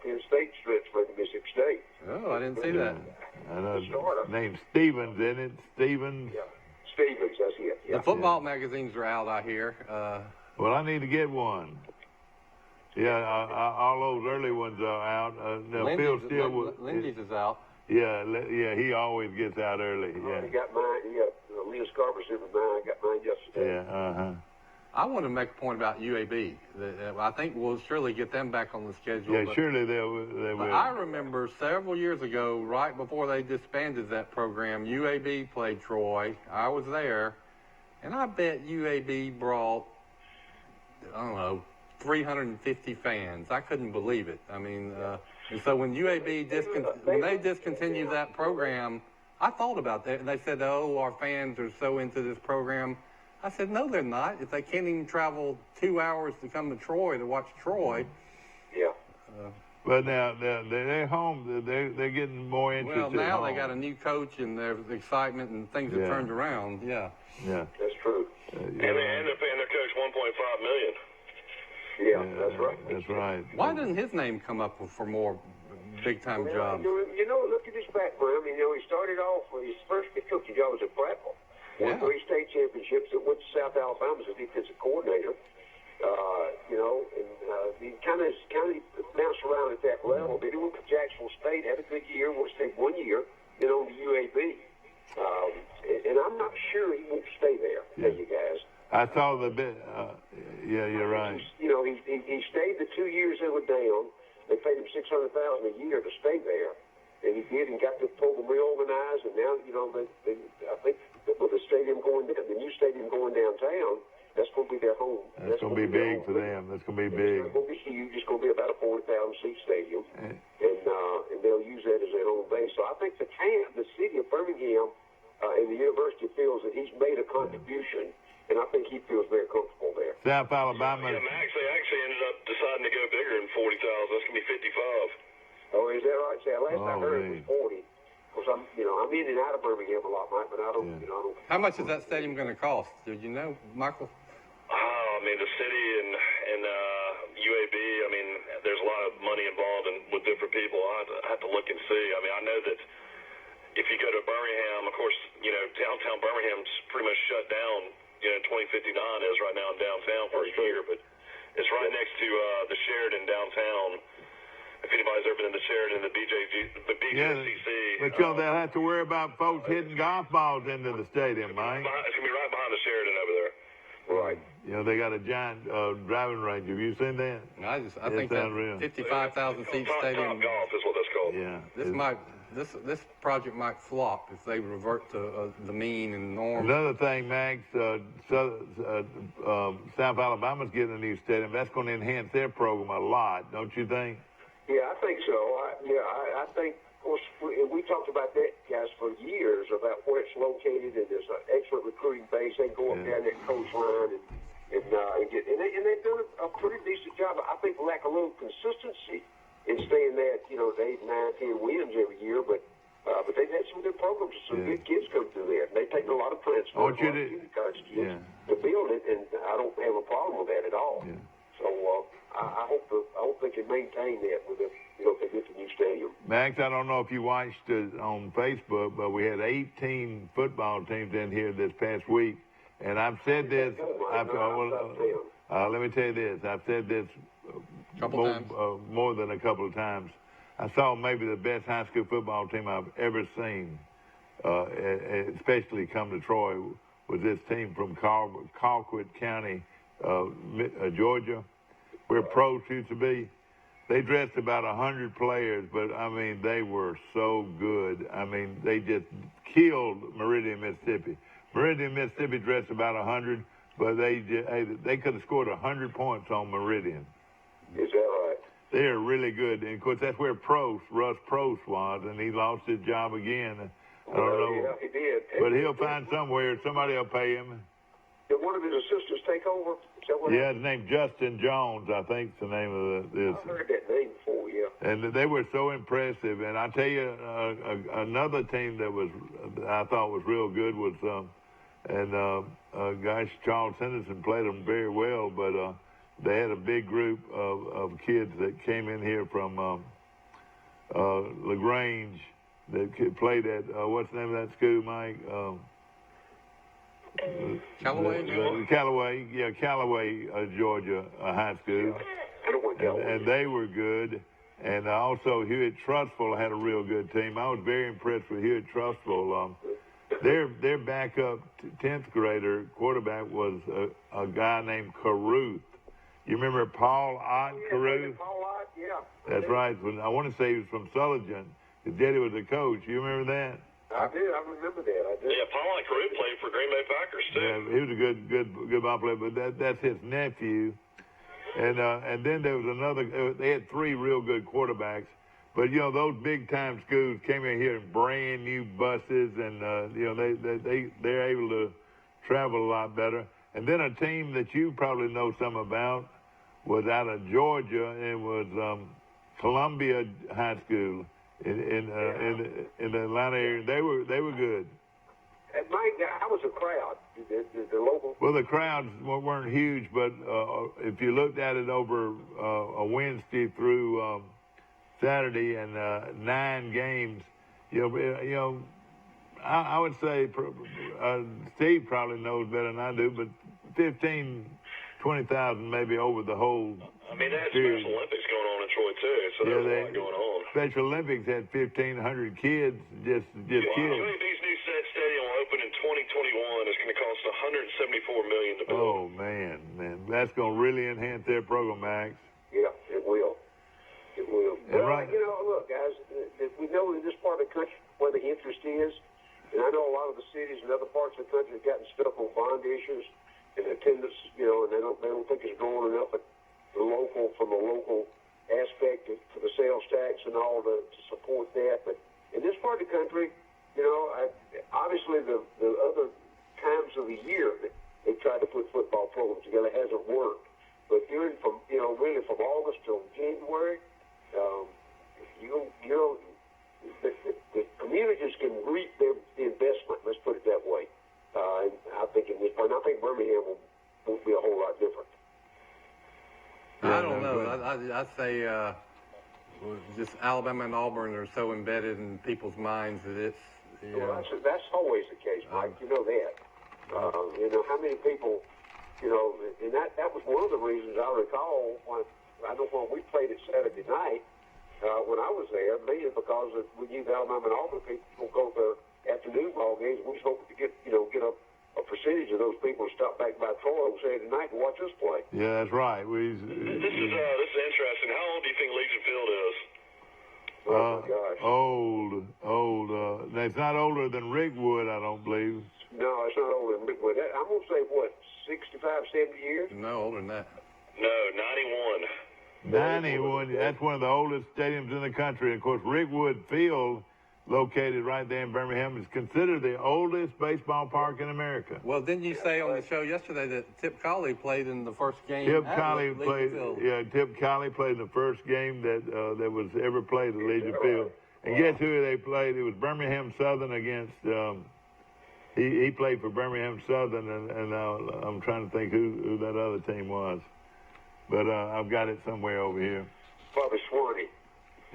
Penn State transferred to Mississippi State. Oh, I didn't see that. I know. Named Stevens, isn't it? Stevens. Yeah, Stevens. That's it. Yeah. The football magazines are out, I hear. Well, I need to get one. Yeah, all those early ones are out. Lindy's is out. Yeah, he always gets out early. Yeah. He got mine. Leah Scarver sent me mine. I got mine yesterday. Yeah, I want to make a point about UAB. I think we'll surely get them back on the schedule. Yeah, surely they will. I remember several years ago, right before they disbanded that program, UAB played Troy. I was there, and I bet UAB brought, 350 fans. I couldn't believe it. I mean, and so when UAB discontinued that program, I thought about that, and they said, "Oh, our fans are so into this program." I said, "No, they're not. If they can't even travel 2 hours to come to Troy to watch Troy." Yeah. But now they're home. They're getting more interested. Well, now they got a new coach, and there's excitement, and things have turned around. Yeah. Yeah. That's true. And they're paying their coach $1.5 million. Yeah, that's right. That's right. Why doesn't his name come up for more big-time jobs? Look at his background. He started off with his first big coaching job was at Prattville. Won 3 state championships and went to South Alabama as a defensive coordinator. He kind of bounced around at that level. Then he went to Jacksonville State, had a good year, went to State 1 year, then on to UAB. And I'm not sure he won't stay there, tell you guys. I saw the bit. Yeah, you're right. He stayed the 2 years they were down. They paid him $600,000 a year to stay there, and he did, and got the program reorganized. And now, I think with the stadium going down, the new stadium going downtown, that's going to be their home. That's going to be big for them. That's going to be big. It's going to be huge. It's going to be about a 40,000 seat stadium, and they'll use that as their home base. So I think the city of Birmingham, and the university feels that he's made a contribution. And I think he feels very comfortable there. South Alabama. Yeah, Max, they actually ended up deciding to go bigger than 40,000. That's going to be 55. Oh, is that right? See, last I heard it was 40. Because I'm in and out of Birmingham a lot, Mike, but I don't. How much is that stadium going to cost? Did you know, Michael? The city and UAB. There's a lot of money involved with different people. I have to look and see. I know that if you go to Birmingham, of course, downtown Birmingham's pretty much shut down. 2059 is right now in downtown for a year, but it's right next to the Sheridan downtown. If anybody's ever been in the Sheridan, the BJCC. But they'll have to worry about folks hitting golf balls into the stadium, Mike. It's going to be right behind the Sheridan over there. Right. They got a giant driving range. Have you seen that? I think that 55,000 seat stadium. Golf is what that's called. Yeah. This project might flop if they revert to the mean and norm. Another thing, Max, South Alabama's getting a new stadium. That's going to enhance their program a lot, don't you think? Yeah, I think so. I think, of course, we talked about that, guys, for years, about where it's located, and there's an excellent recruiting base. They go up there in that coastline and they've done a pretty decent job. I think lack a little consistency in staying there, 8, 9, 10 wins every year, but they've had some good programs. Some good kids come through there. They take a lot of transfers to build it, and I don't have a problem with that at all. Yeah. So I hope they can maintain that with if they get the new stadium. Max, I don't know if you watched it on Facebook, but we had 18 football teams in here this past week. and I've said this. Let me tell you this. I've said this more than a couple of times. I saw maybe the best high school football team I've ever seen, especially come to Troy, was this team from Colquitt County, Georgia, where pros used to be. They dressed about 100 players, but, I mean, they were so good. I mean, they just killed Meridian, Mississippi. Meridian, Mississippi dressed about 100, but they could have scored 100 points on Meridian. Is that right? They are really good. And, of course, that's where Russ Prost was, and he lost his job again. I don't know. Yeah, he did. But he'll find somewhere. Somebody will pay him. Did one of his assistants take over? Yeah, his name Justin Jones, I think, is the name of this. I heard that name before, yeah. And they were so impressive. And I tell you, another team that I thought was real good was, Charles Henderson played them very well, but they had a big group of kids that came in here from LaGrange that played at, what's the name of that school, Mike? Callaway, Georgia high school, and they were good. And also Hewitt Trustful had a real good team. I was very impressed with Hewitt Trustful. Their backup 10th grader quarterback was a guy named Caruth. You remember Paul Ott Caruth? Paul Ott, yeah. That's right. I want to say he was from Sullivan. His daddy was a coach. You remember that? I do. I remember that. I do. Yeah, Paul Carew played for Green Bay Packers too. Yeah, he was a good ball player, but that's his nephew. And then there was another. They had three real good quarterbacks, but you know those big time schools came in here in brand new buses, and you know they're able to travel a lot better. And then a team that you probably know some about was out of Georgia, and it was Columbia High School. In the Atlanta area, they were good. And Mike, how was the crowd? The local. Well, the crowds weren't huge, but if you looked at it over a Wednesday through Saturday and 9 games, I would say Steve probably knows better than I do, but 20,000 maybe over the whole. I mean, they had Special Olympics going on in Troy too, so there was a lot going on. Special Olympics had 1,500 kids, just kids. These new stadium will open in 2021. It's going to cost $174 million to build. Oh man, that's going to really enhance their program, Max. Yeah, it will. It will. And well, right. Look, guys, we know in this part of the country where the interest is, and I know a lot of the cities and other parts of the country have gotten stuck on bond issues and attendance, and they don't think it's growing enough from the local aspect for the sales tax and all to support that. But in this part of the country, obviously the other times of the year they tried to put football programs together hasn't worked. But really from August till January, the communities can reap the investment. Let's put it that way. And I think in this part, I think Birmingham won't be a whole lot different. I don't know. I'd say just Alabama and Auburn are so embedded in people's minds that it's. Well, that's always the case, Mike. You know that. How many people, and that was one of the reasons I recall when we played it Saturday night when I was there, mainly because we knew the Alabama and Auburn people go to afternoon ball games. We was hoping to get a percentage of those people stop back by Troy on Saturday night and watch us play. Yeah, that's right. This is interesting. How old do you think Legion Field is? Oh my gosh. Old. It's not older than Rickwood, I don't believe. No, it's not older than Rickwood. I'm gonna say 65, 70 years? No, older than that. No, 91. 91. That's one of the oldest stadiums in the country. Of course, Rickwood Field, located right there in Birmingham, is considered the oldest baseball park in America. Well, didn't you say on the show yesterday that Tip Colley played in the first game? Tip Colley played in the first game that was ever played at Legion Field. And guess who they played? It was Birmingham Southern against. He played for Birmingham Southern, and I'm trying to think who that other team was. But I've got it somewhere over here. Probably Swanee.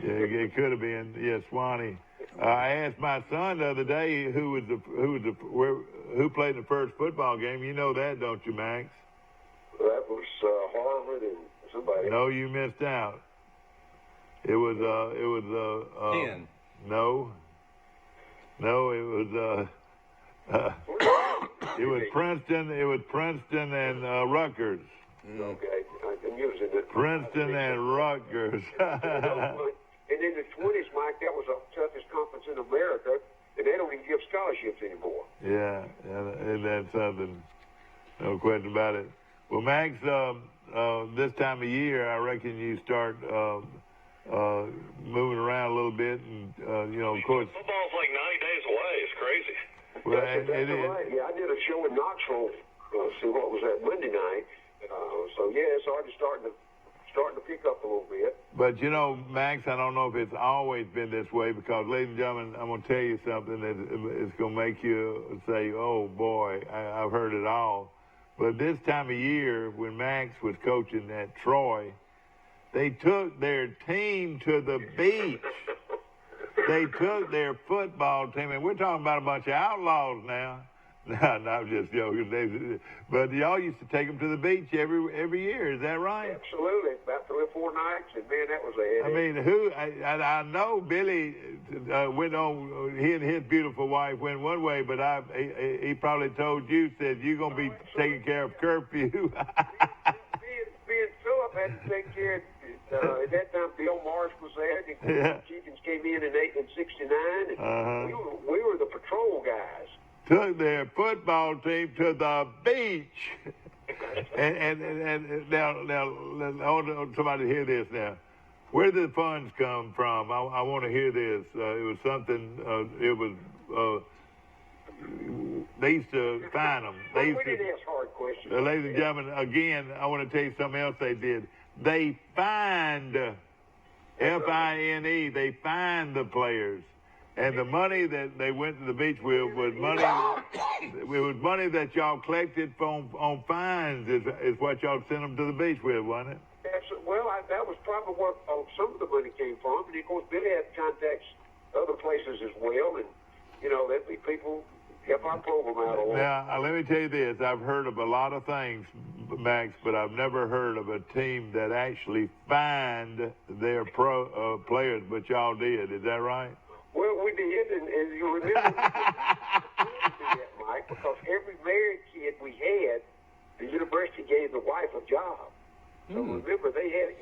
Yeah, it could have been. Yeah, Swanee. I asked my son the other day who played the first football game. You know that, don't you, Max? That was Harvard and somebody. No, you missed out. It was Penn. No, it was Princeton. It was Princeton and Rutgers. Okay, I'm using it. Princeton and Rutgers. And in the 20s, Mike, that was the toughest conference in America, and they don't even give scholarships anymore. Yeah, and that's something. No question about it. Well, Max, this time of year, I reckon you start moving around a little bit, and of course. Football's like 90 days away. It's crazy. Well, That's exactly right. Yeah, I did a show in Knoxville. See what was that Monday night? So yeah, it's already starting to pick up a little bit. But Max, I don't know if it's always been this way, because, ladies and gentlemen, I'm going to tell you something that is going to make you say, "Oh boy, I've heard it all." But this time of year, when Max was coaching at Troy, they took their team to the beach. They took their football team, and we're talking about a bunch of outlaws now. No, I'm just joking. But y'all used to take them to the beach every year. Is that right? Absolutely. About 3 or 4 nights, and man, that was a headache. I mean, I know Billy went on. He and his beautiful wife went one way, but he probably told you, said you're gonna be taking care of curfew. being Philip had to take care of. At that time, Bill Marsh was there. The Chieftains came in 69, and we were the patrol guys. Took their football team to the beach. and now I want somebody to hear this now. Where did the funds come from? I want to hear this. It was something, they used to find them. We didn't ask hard questions. Ladies and gentlemen, again, I want to tell you something else they did. They fined, F-I-N-E, they fined the players. And the money that they went to the beach with was money. It was money that y'all collected on fines. Is what y'all sent them to the beach with, wasn't it? Well, that was probably where some of the money came from. And of course, Billy had contacts other places as well, and that people kept our program out a lot. Now, let me tell you this: I've heard of a lot of things, Max, but I've never heard of a team that actually fined their players. But y'all did. Is that right? Well, we did, and you remember that, Mike, because every married kid we had, the university gave the wife a job. So remember, they had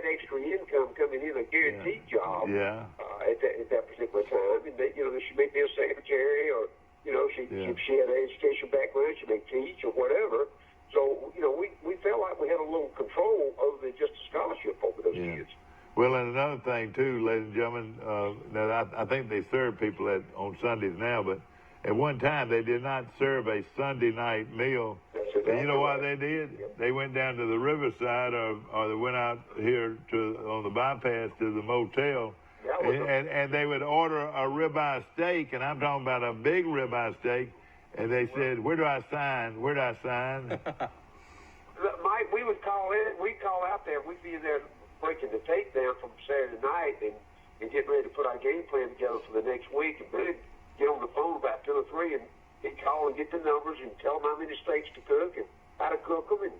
extra income coming in, a guaranteed job. At that particular time, and she may be a secretary, or if she had an education background, she may teach or whatever. So we felt like we had a little control other than just a scholarship over those kids. Well, and another thing, too, ladies and gentlemen, now I think they serve people on Sundays now, but at one time they did not serve a Sunday night meal. And you know why they did? They went down to the riverside or they went out here on the bypass to the motel, and they would order a ribeye steak, and I'm talking about a big ribeye steak, and they said, "Where do I sign? Where do I sign?" Mike, we'd call out there. We'd be there breaking the tape down from Saturday night and getting ready to put our game plan together for the next week. And Billy'd get on the phone about 2 or 3, and he'd call and get the numbers and tell them how many steaks to cook and how to cook them.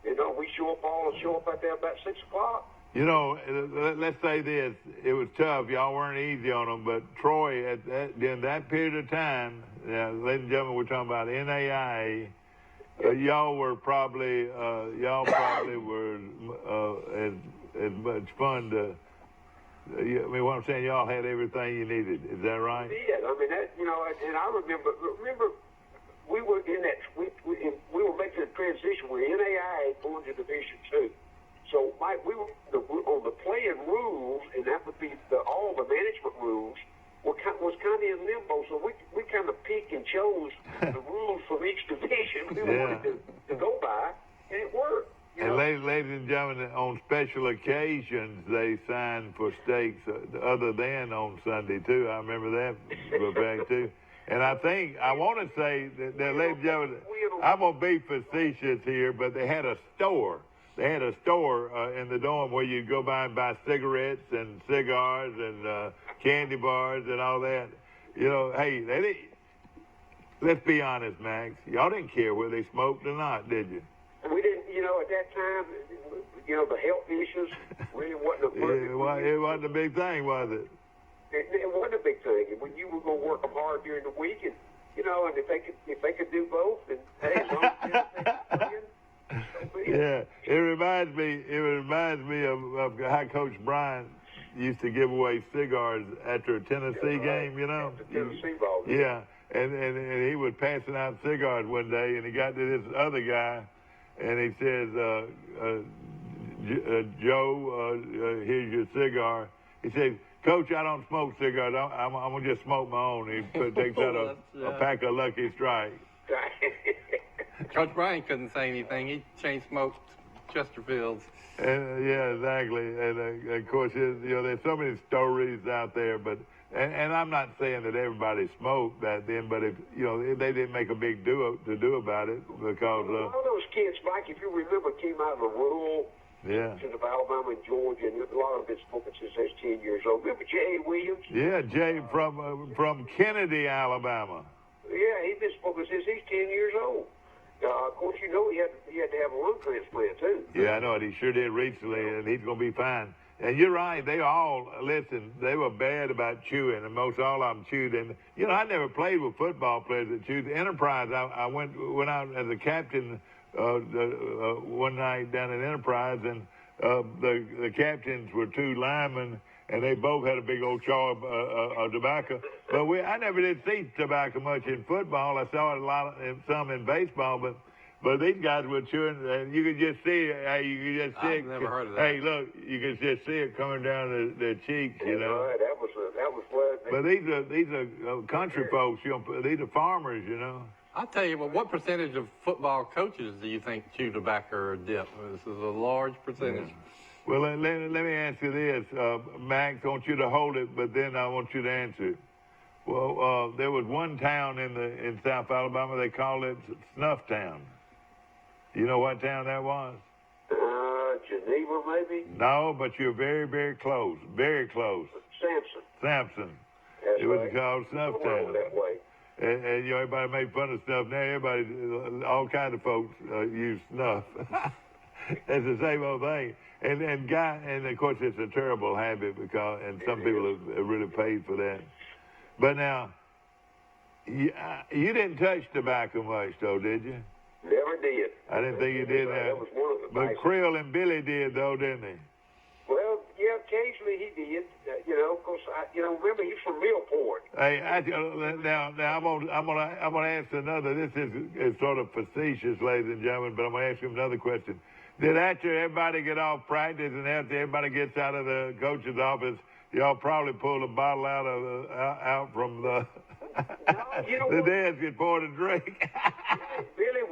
And we show up out there about 6 o'clock. Let's say this: it was tough. Y'all weren't easy on them, but Troy, during that period of time, ladies and gentlemen, we're talking about NAIA. Y'all probably were as much fun to. I mean, what I'm saying, y'all had everything you needed. Is that right? We did. I mean, and I remember we were in that. We were making a transition. We were NAIA going to Division II. So, Mike, we were on the playing rules, and that would be all the management rules. Was kind of in limbo, so we kind of picked and chose the rules from each division we wanted to go by, and it worked. And ladies and gentlemen, on special occasions, they signed for steaks other than on Sunday, too. I remember that back, too. And I want to say that ladies and gentlemen, I'm going to be facetious here, but they had a store. they had a store in the dorm where you'd go by and buy cigarettes and cigars and candy bars and all that. You know, hey, let's be honest, Max. Y'all didn't care whether they smoked or not, did you? We didn't, you know, at that time, you know, the health issues really wasn't a it wasn't a big thing, was it? It wasn't a big thing. When you were going to work them hard during the week, and you know, and if they could do both, then hey, as long as they yeah, it reminds me of how Coach Bryant used to give away cigars after a Tennessee game. You know, Tennessee ball. Yeah, and he was passing out cigars one day, and he got to this other guy, and he says, Joe, here's your cigar. He says, Coach, I don't smoke cigars. I'm going to just smoke my own. He takes out a pack of Lucky Strike. Coach Bryant couldn't say anything. He chain smoked Chesterfields. Yeah, exactly. And of course, you know, there's so many stories out there, but and I'm not saying that everybody smoked back then, but if you know, they didn't make a big to do about it because all those kids, Mike, if you remember, came out of the rural. Yeah. Of Alabama and Georgia, and a lot of them been spoken since they was 10 years old. Remember Jay Williams? Yeah, Jay from Kennedy, Alabama. Yeah, he's been spoken since he's 10 years old. Of course, you know he had to have a lung transplant too. Yeah, I know it. He sure did recently, and he's going to be fine. And you're right. They all listen. They were bad about chewing, and most all of them chewed. And you know, I never played with football players that chewed. The Enterprise, I went out as a captain. One night down at Enterprise, and the captains were two linemen, and they both had a big old chaw of tobacco. But I never did see tobacco much in football. I saw it some in baseball, but these guys were chewing, and you could just see it. Hey, you could just see it. I've never heard of that. Hey, look, you could just see it coming down their cheeks, you know. Right, that was what. But these are country folks, you know. These are farmers, you know. I'll tell you what percentage of football coaches do you think chew tobacco or dip? This is a large percentage. Well, let me ask you this, Max. I want you to hold it, but then I want you to answer it. Well, there was one town in South Alabama. They called it Snuff Town. You know what town that was? Geneva, maybe? No, but you're very, very close. Very close. Sampson. That's it was right. called Snuff Town. That way. And you know, everybody made fun of snuff. Now everybody, all kinds of folks use snuff. It's the same old thing. And of course it's a terrible habit and some people have really paid for that. But now, you didn't touch tobacco much though, did you? Never did. I didn't think you did that. That was one of the But Krill and Billy did though, didn't they? Well, yeah, occasionally he did. You know, of course, remember he's from Millport. Hey, now I'm gonna ask another. This is sort of facetious, ladies and gentlemen, but I'm gonna ask you another question. Did after everybody get off practice and after everybody gets out of the coach's office, y'all probably pulled a bottle out from the the desk and poured a drink? Billy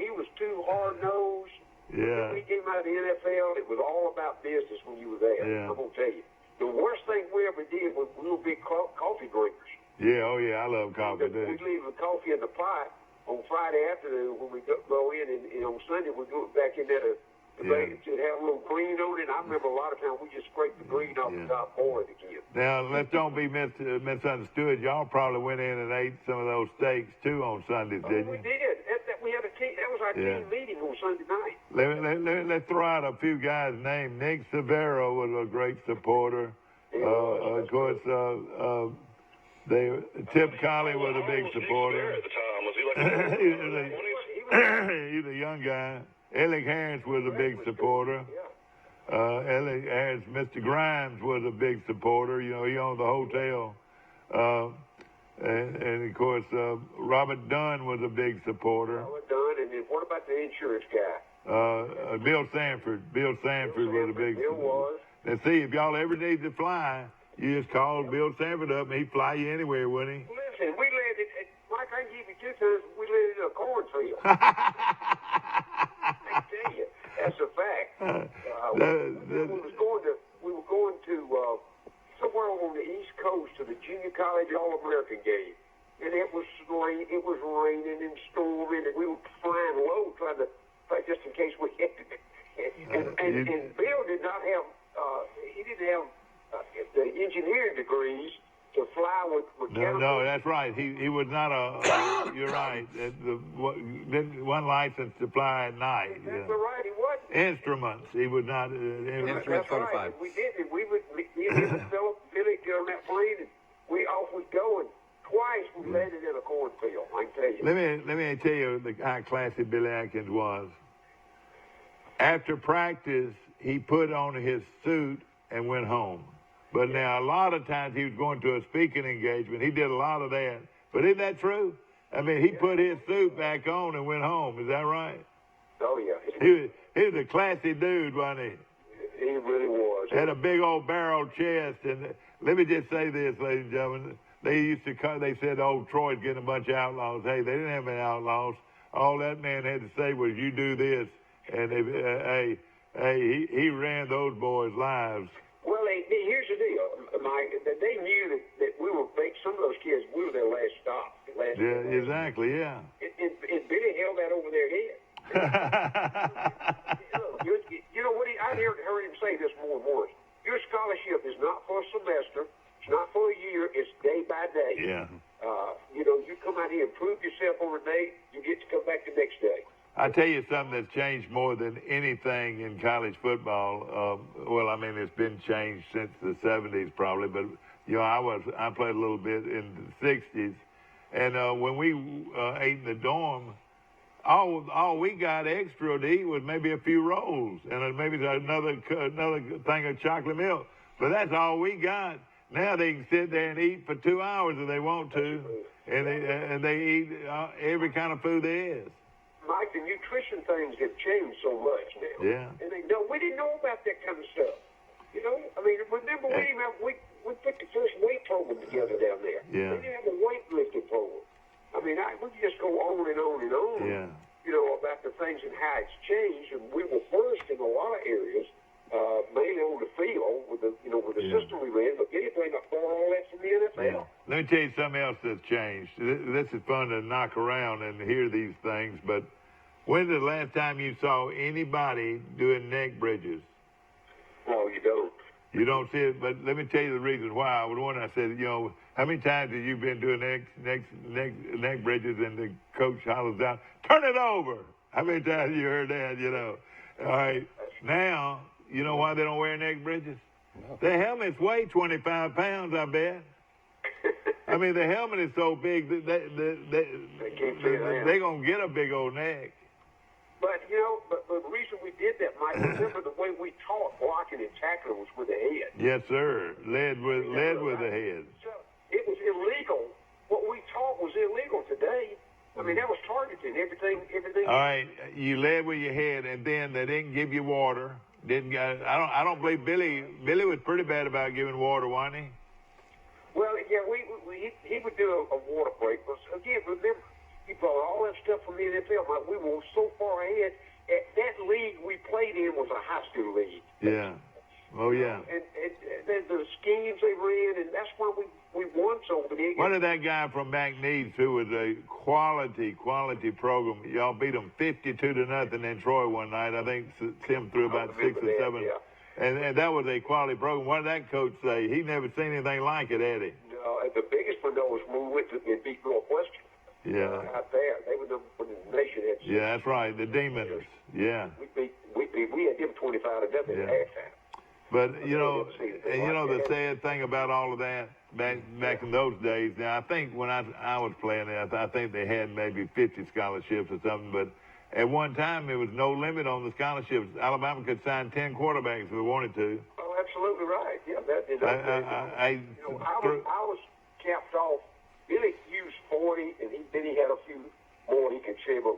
he was too hard-nosed. Yeah. When he came out of the NFL, it was all about business when you were there. Yeah. I'm going to tell you. The worst thing we ever did was we were big coffee drinkers. Yeah, oh yeah, I love coffee, too. We'd leave the coffee in the pot on Friday afternoon when we go in, and on Sunday we'd go back in there to have a little green on it. I remember a lot of times we just scraped the green off the top for it again. Now, let's don't be misunderstood. Y'all probably went in and ate some of those steaks, too, on Sundays, didn't you? We did. We had a team. That was our team meeting on Sunday night. Let's throw out a few guys' names. Nick Severo was a great supporter. Of course, Tip Colley was a big supporter. At the time, was he like He's a young guy. Ellick Harris was a big supporter. Ellick Harris, Mr. Grimes was a big supporter. You know, he owned the hotel. And of course, Robert Dunn was a big supporter. Robert Dunn, and then what about the insurance guy? Bill Sanford. Bill Sanford was a big supporter. Was. Now, see, if y'all ever need to fly, you just call Bill Sanford up, and he'd fly you anywhere, wouldn't he? Listen, we landed, Mike, I can give you 2 times, we landed in a cornfield. I tell you, that's a fact. We were going to somewhere on the East Coast to the Junior College All-American game, and it was raining and storming, and we were flying low, trying to just in case we had to. And Bill did not have, he didn't have the engineering degrees to fly with No, that's right. He was not you're right. One license to fly at night. That's right, he wasn't. Instruments, he was not. Instruments certified. Right. We did it. We would, me and Philip, Billy, get on that plane, and we off we go, and twice we landed in a cornfield, I can tell you. Let me tell you how classy Billy Atkins was. After practice, he put on his suit and went home. But now, a lot of times he was going to a speaking engagement. He did a lot of that. But isn't that true? I mean, he put his suit back on and went home. Is that right? Oh, yeah. He was a classy dude, wasn't he? He really was. Had a big old barrel chest. And let me just say this, ladies and gentlemen. They said, oh, Troy's getting a bunch of outlaws. Hey, they didn't have any outlaws. All that man had to say was, you do this. And he ran those boys' lives. Well, here's the deal, Mike. They knew that we were some of those kids, we were their last stop. Exactly, yeah. And Billy held that over their head. you know what? I heard him say this more and more. Your scholarship is not for a semester. It's not for a year. It's day by day. Yeah. You come out here and prove yourself on a day. You get to come back the next day. I tell you something that's changed more than anything in college football. Well, I mean, it's been changed since the 70s probably, but I played a little bit in the 60s, and when we ate in the dorm, all we got extra to eat was maybe a few rolls and maybe another thing of chocolate milk. But that's all we got. Now they can sit there and eat for 2 hours if they want to, and they eat every kind of food there is. Mike, the nutrition things have changed so much now. Yeah. And we didn't know about that kind of stuff. I mean, remember we put the first weight program together down there. Yeah. We didn't have a weightlifting program. I mean, we could just go on and on and on. Yeah. About the things and how it's changed, and we were first in a lot of areas, mainly on the field with the system we ran. But anything I saw all that from the NFL. Yeah. Let me tell you something else that's changed. This is fun to knock around and hear these things, but when's the last time you saw anybody doing neck bridges? No, you don't. You don't see it, but let me tell you the reason why. I was wondering, I said, how many times have you been doing neck bridges and the coach hollers out, turn it over? How many times have you heard that, All right. Now, you know why they don't wear neck bridges? No. The helmets weigh 25 pounds, I bet. I mean, the helmet is so big that they're going to get a big old neck. But, but the reason we did that, Mike, remember the way we taught blocking and tackling was with the head. Yes, sir. Led with the head. So it was illegal. What we taught was illegal today. I mean, that was targeting everything. All right, you led with your head, and then they didn't give you water. I don't believe Billy was pretty bad about giving water, wasn't he? Well, yeah, he would do a water break. But again, remember, he brought all that stuff from the NFL. We were so far ahead. That league we played in was a high school league. Yeah. Oh, yeah. And the schemes they ran, and that's why we won so big. What did that guy from McNeese, who was a quality program, y'all beat them 52-0 in Troy one night. I think Tim threw about 6 or 7. Yeah. And that was a quality program. What did that coach say? He never seen anything like it, had he? No, the biggest one, though, was when we went to beat Northwestern. Yeah. Out there. They were the nation had. Yeah, that's right. The Demons. Yeah. We had them 25-0 at halftime. But, the sad thing about all of that, back in those days, now I think when I was playing it, I think they had maybe 50 scholarships or something, but at one time there was no limit on the scholarships. Alabama could sign 10 quarterbacks if they wanted to. Oh, absolutely right. Yeah, I was capped off. Billy used 40, and then he had a few more he could share, but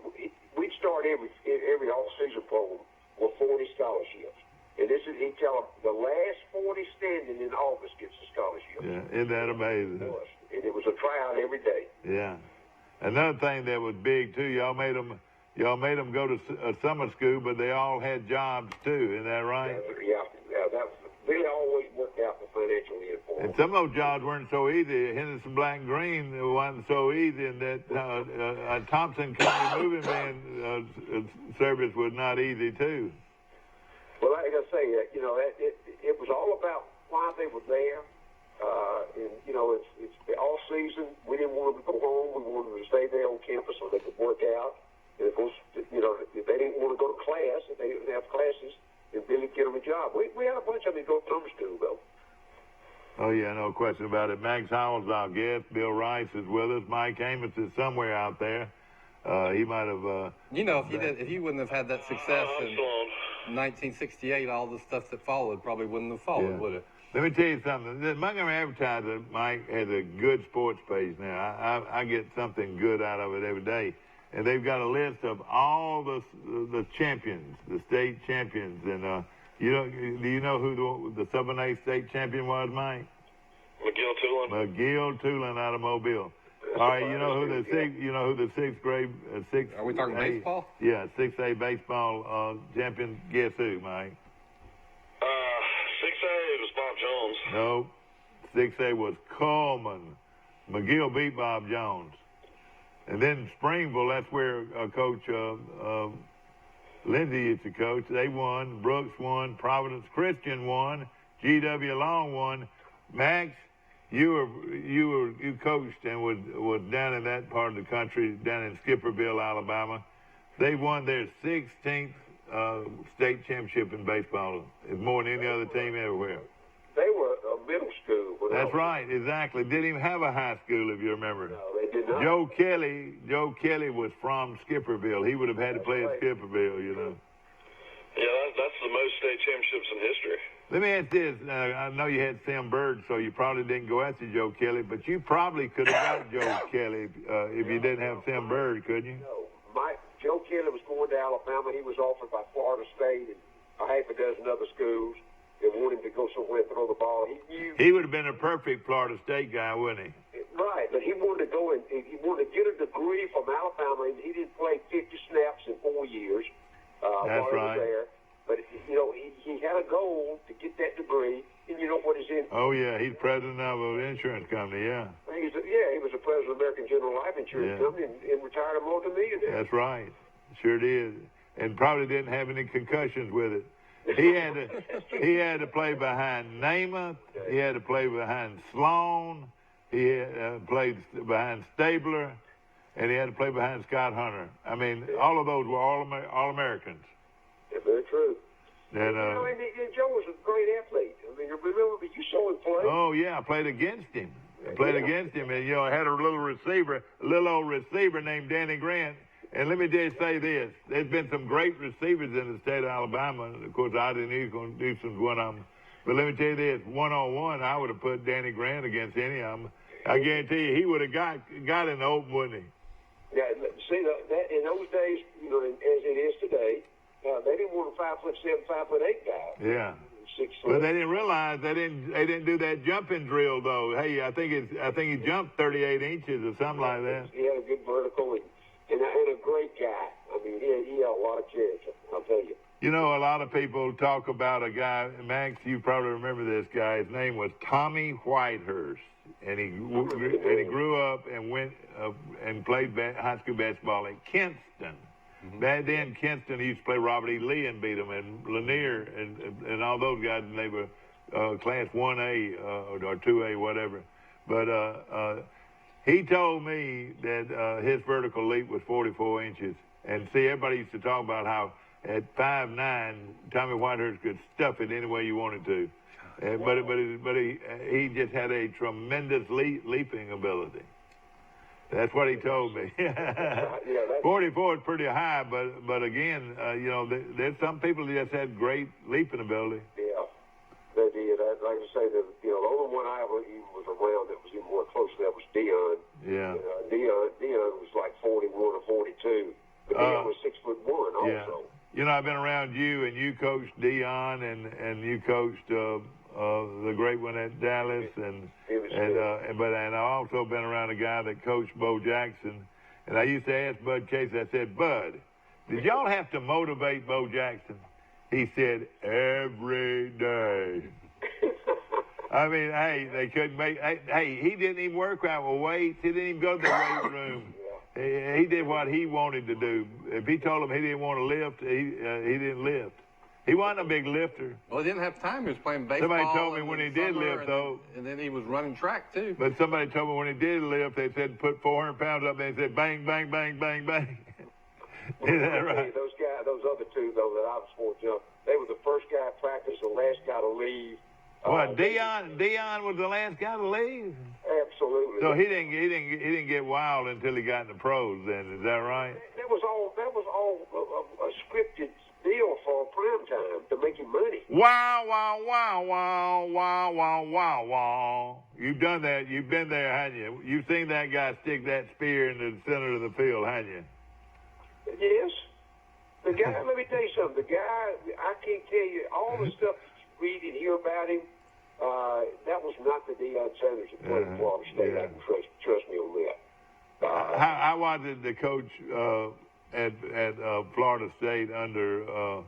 we'd start every all-season program with 40 scholarships. And he'd tell them the last 40 standing in August gets a scholarship. Yeah, isn't that amazing? And it was a tryout every day. Yeah. Another thing that was big, too, y'all made them go to summer school, but they all had jobs, too. Isn't that right? Yeah, Billy always worked out the financial end for them. And some of those jobs weren't so easy. Henderson Black and Green wasn't so easy, and that Thompson County moving van service was not easy, too. you, it was all about why they were there. And, it's the off season. We didn't want them to go home. We wanted them to stay there on campus so they could work out. And of course, if they didn't want to go to class, if they didn't have classes, then Billy get them a job. We had a bunch of them go to summer school, though. Oh, yeah, no question about it. Max Howell's our guest. Bill Rice is with us. Mike Amos is somewhere out there. He might have... if you wouldn't have had that success in 1968, all the stuff that followed probably wouldn't have followed, would it? Let me tell you something. The Montgomery Advertiser, Mike, has a good sports page now. I get something good out of it every day. And they've got a list of all the champions, the state champions. And do you know who the 7A state champion was, Mike? McGill Tulin out of Mobile. All right, you know who the sixth grade Are we talking baseball? Yeah, 6A baseball champion. Guess who, Mike? 6A, it was Bob Jones. No, 6A was Coleman. McGill beat Bob Jones. And then Springville, that's where Coach Lindsay used to coach. They won. Brooks won. Providence Christian won. G.W. Long won. Max, you coached and was down in that part of the country, down in Skipperville, Alabama. They won their 16th state championship in baseball. It's more than any other team everywhere. They were a middle school. That's right, exactly. Didn't even have a high school, if you remember. No, they did not. Joe Kelly was from Skipperville. He would have had to play at Skipperville, Yeah, that's the most state championships in history. Let me ask this. I know you had Sam Bird, so you probably didn't go after Joe Kelly, but you probably could have got Joe Kelly if you didn't have Sam Bird, couldn't you? No. Joe Kelly was going to Alabama. He was offered by Florida State and a half a dozen other schools. They wanted him to go somewhere and throw the ball. He would have been a perfect Florida State guy, wouldn't he? Right, but he wanted to go and he wanted to get a degree from Alabama, and he didn't play 50 snaps in 4 years. That's while right. He was there. But he had a goal to get that degree, and you know what he's in. Oh yeah, he's president of an insurance company. Yeah. He was the president of American General Life Insurance Company and retired a multimillionaire. That's right, sure did, and probably didn't have any concussions with it. He had to play behind Namath. He had to play behind Sloan. He had played behind Stabler, and he had to play behind Scott Hunter. I mean, all of those were all Americans. Yeah, very true. And, and Joe was a great athlete. I mean, remember you saw him play? Oh yeah, I played against him. And I had a little old receiver named Danny Grant. And let me just say this: there's been some great receivers in the state of Alabama. And of course, I didn't even going to do some one of them. But let me tell you this: 1-on-1, I would have put Danny Grant against any of them. I guarantee you, he would have got in the open, wouldn't he? Yeah. See, that in those days, as it is today, they didn't want a 5'7", 5'8" guy. Yeah. 6 foot. But they didn't realize they didn't do that jumping drill though. Hey, I think he jumped 38 inches or something like that. He had a good vertical and a great guy. I mean, he had a lot of character. I'll tell you. A lot of people talk about a guy, Max, you probably remember this guy. His name was Tommy Whitehurst, and he grew up and went and played high school basketball at Kinston. Mm-hmm. Back then, Kinston, he used to play Robert E. Lee and beat him, and Lanier and all those guys, and they were class 1A or 2A, whatever. But he told me that his vertical leap was 44 inches. And see, everybody used to talk about how at 5'9", Tommy Whitehurst could stuff it any way you wanted to. But he just had a tremendous leaping ability. That's what he told me. 44 is pretty high, but again, there's some people that just had great leaping ability. Yeah, they did. I'd like to say that the only one I ever even was around that was even more close to that was Dion. Yeah. Dion was like 41 or 42, but Dion was 6'1" also. Yeah. I've been around you, and you coached Dion, and you coached the great one at Dallas, but I've also been around a guy that coached Bo Jackson, and I used to ask Bud Case. I said, Bud, did y'all have to motivate Bo Jackson? He said, every day. I mean, hey, they couldn't make. Hey, he didn't even work out with weights. He didn't even go to the weight room. He did what he wanted to do. If he told him he didn't want to lift, he didn't lift. He wasn't a big lifter. Well, he didn't have time. He was playing baseball. Somebody told me when he did lift, though. And then he was running track, too. But somebody told me when he did lift, they said put 400 pounds up there and said bang, bang, bang, bang, bang. Is that right? Those guys, those other two, though, that I was supposed to, they were the first guy to practice, the last guy to leave. What, Dion was the last guy to leave? Absolutely. So he didn't get wild until he got in the pros. Then is that right? That was all a scripted deal for prime time to make him money. Wow, wow, wow, wow, wow, wow, wow, wow. You've done that. You've been there, haven't you? You've seen that guy stick that spear into the center of the field, haven't you? Yes. The guy, let me tell you something. The guy, I can't tell you all the stuff that you read and hear about him. That was not the Deion Sanders that played in Florida State. I can trust me on that. How was it the coach at Florida State under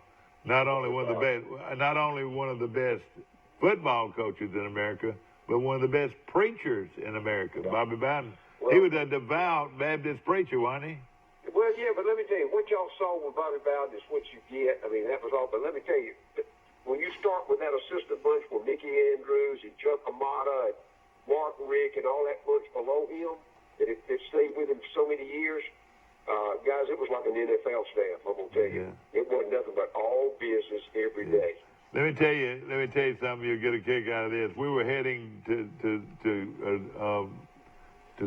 not only one of the best football coaches in America, but one of the best preachers in America, Bobby Bowden. Well, he was a devout Baptist preacher, wasn't he? Well, yeah, but let me tell you, what y'all saw with Bobby Bowden is what you get. I mean, that was all. But let me tell you, when you start with that assistant bunch with Mickey Andrews and Chuck Amata and Mark Rick and all that bunch below him that stayed with him so many years, guys, it was like an NFL staff. I'm gonna tell you, it wasn't nothing but all business every day. Let me tell you something. You'll get a kick out of this. We were heading to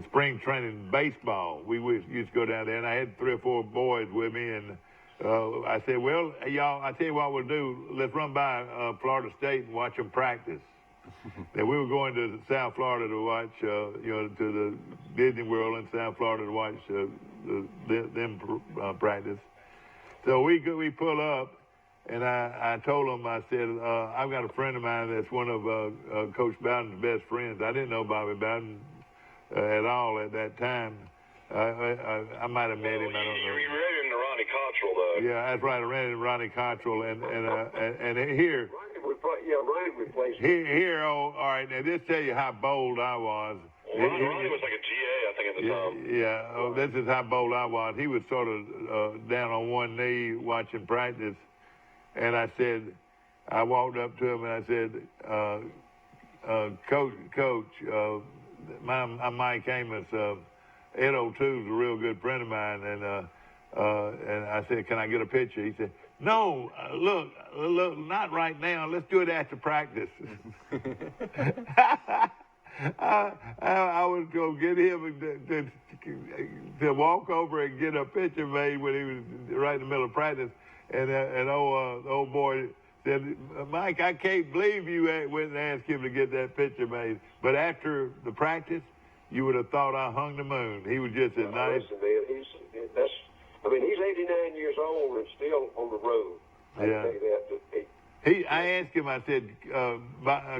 spring training baseball. We used to go down there, and I had 3 or 4 boys with me, and I said, well, y'all, I tell you what we'll do. Let's run by Florida State and watch them practice. And we were going to South Florida to watch, to the Disney World in South Florida to watch them practice. So we pull up, and I told them, I said, I've got a friend of mine that's one of Coach Bowden's best friends. I didn't know Bobby Bowden at all at that time. I might have met him. I don't know. You ran into Ronnie Cottrell, though. Yeah, that's right. I ran into Ronnie Cottrell, and here. Ronnie replaced him. Here. Oh, all right. Now, this tell you how bold I was. Well, Ronnie was like a GA, I think, at the time. Yeah. Oh, this is how bold I was. He was sort of down on one knee watching practice, and I walked up to him and I said, Coach, my Mike Amos, Ed O'Toole's a real good friend of mine, and I said, can I get a picture? He said, no, look, not right now. Let's do it after practice. I was going to get him to walk over and get a picture made when he was right in the middle of practice, and old boy said, Mike, I can't believe you went and asked him to get that picture made. But after the practice, you would have thought I hung the moon. He was just a nice. Listen, man, he's 89 years old and still on the road. I can tell you that. I asked him, I said,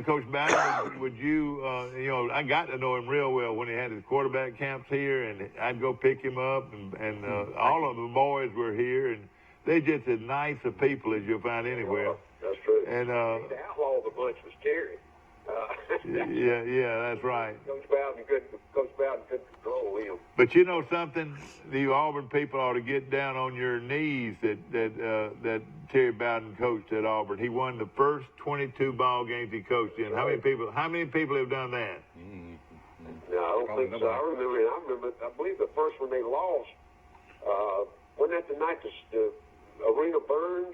Coach Bowden, would you, I got to know him real well when he had his quarterback camps here, and I'd go pick him up, and all of the boys were here, and they're just as nice of people as you'll find anywhere. That's true. And the outlaw of the bunch was Terry. Yeah, that's right. Coach Bowden couldn't control him. But you know something? The Auburn people ought to get down on your knees that Terry Bowden coached at Auburn. He won the first 22 ball games he coached in. How many people have done that? No, I don't think so. I believe the first one they lost, wasn't that the night the arena burned?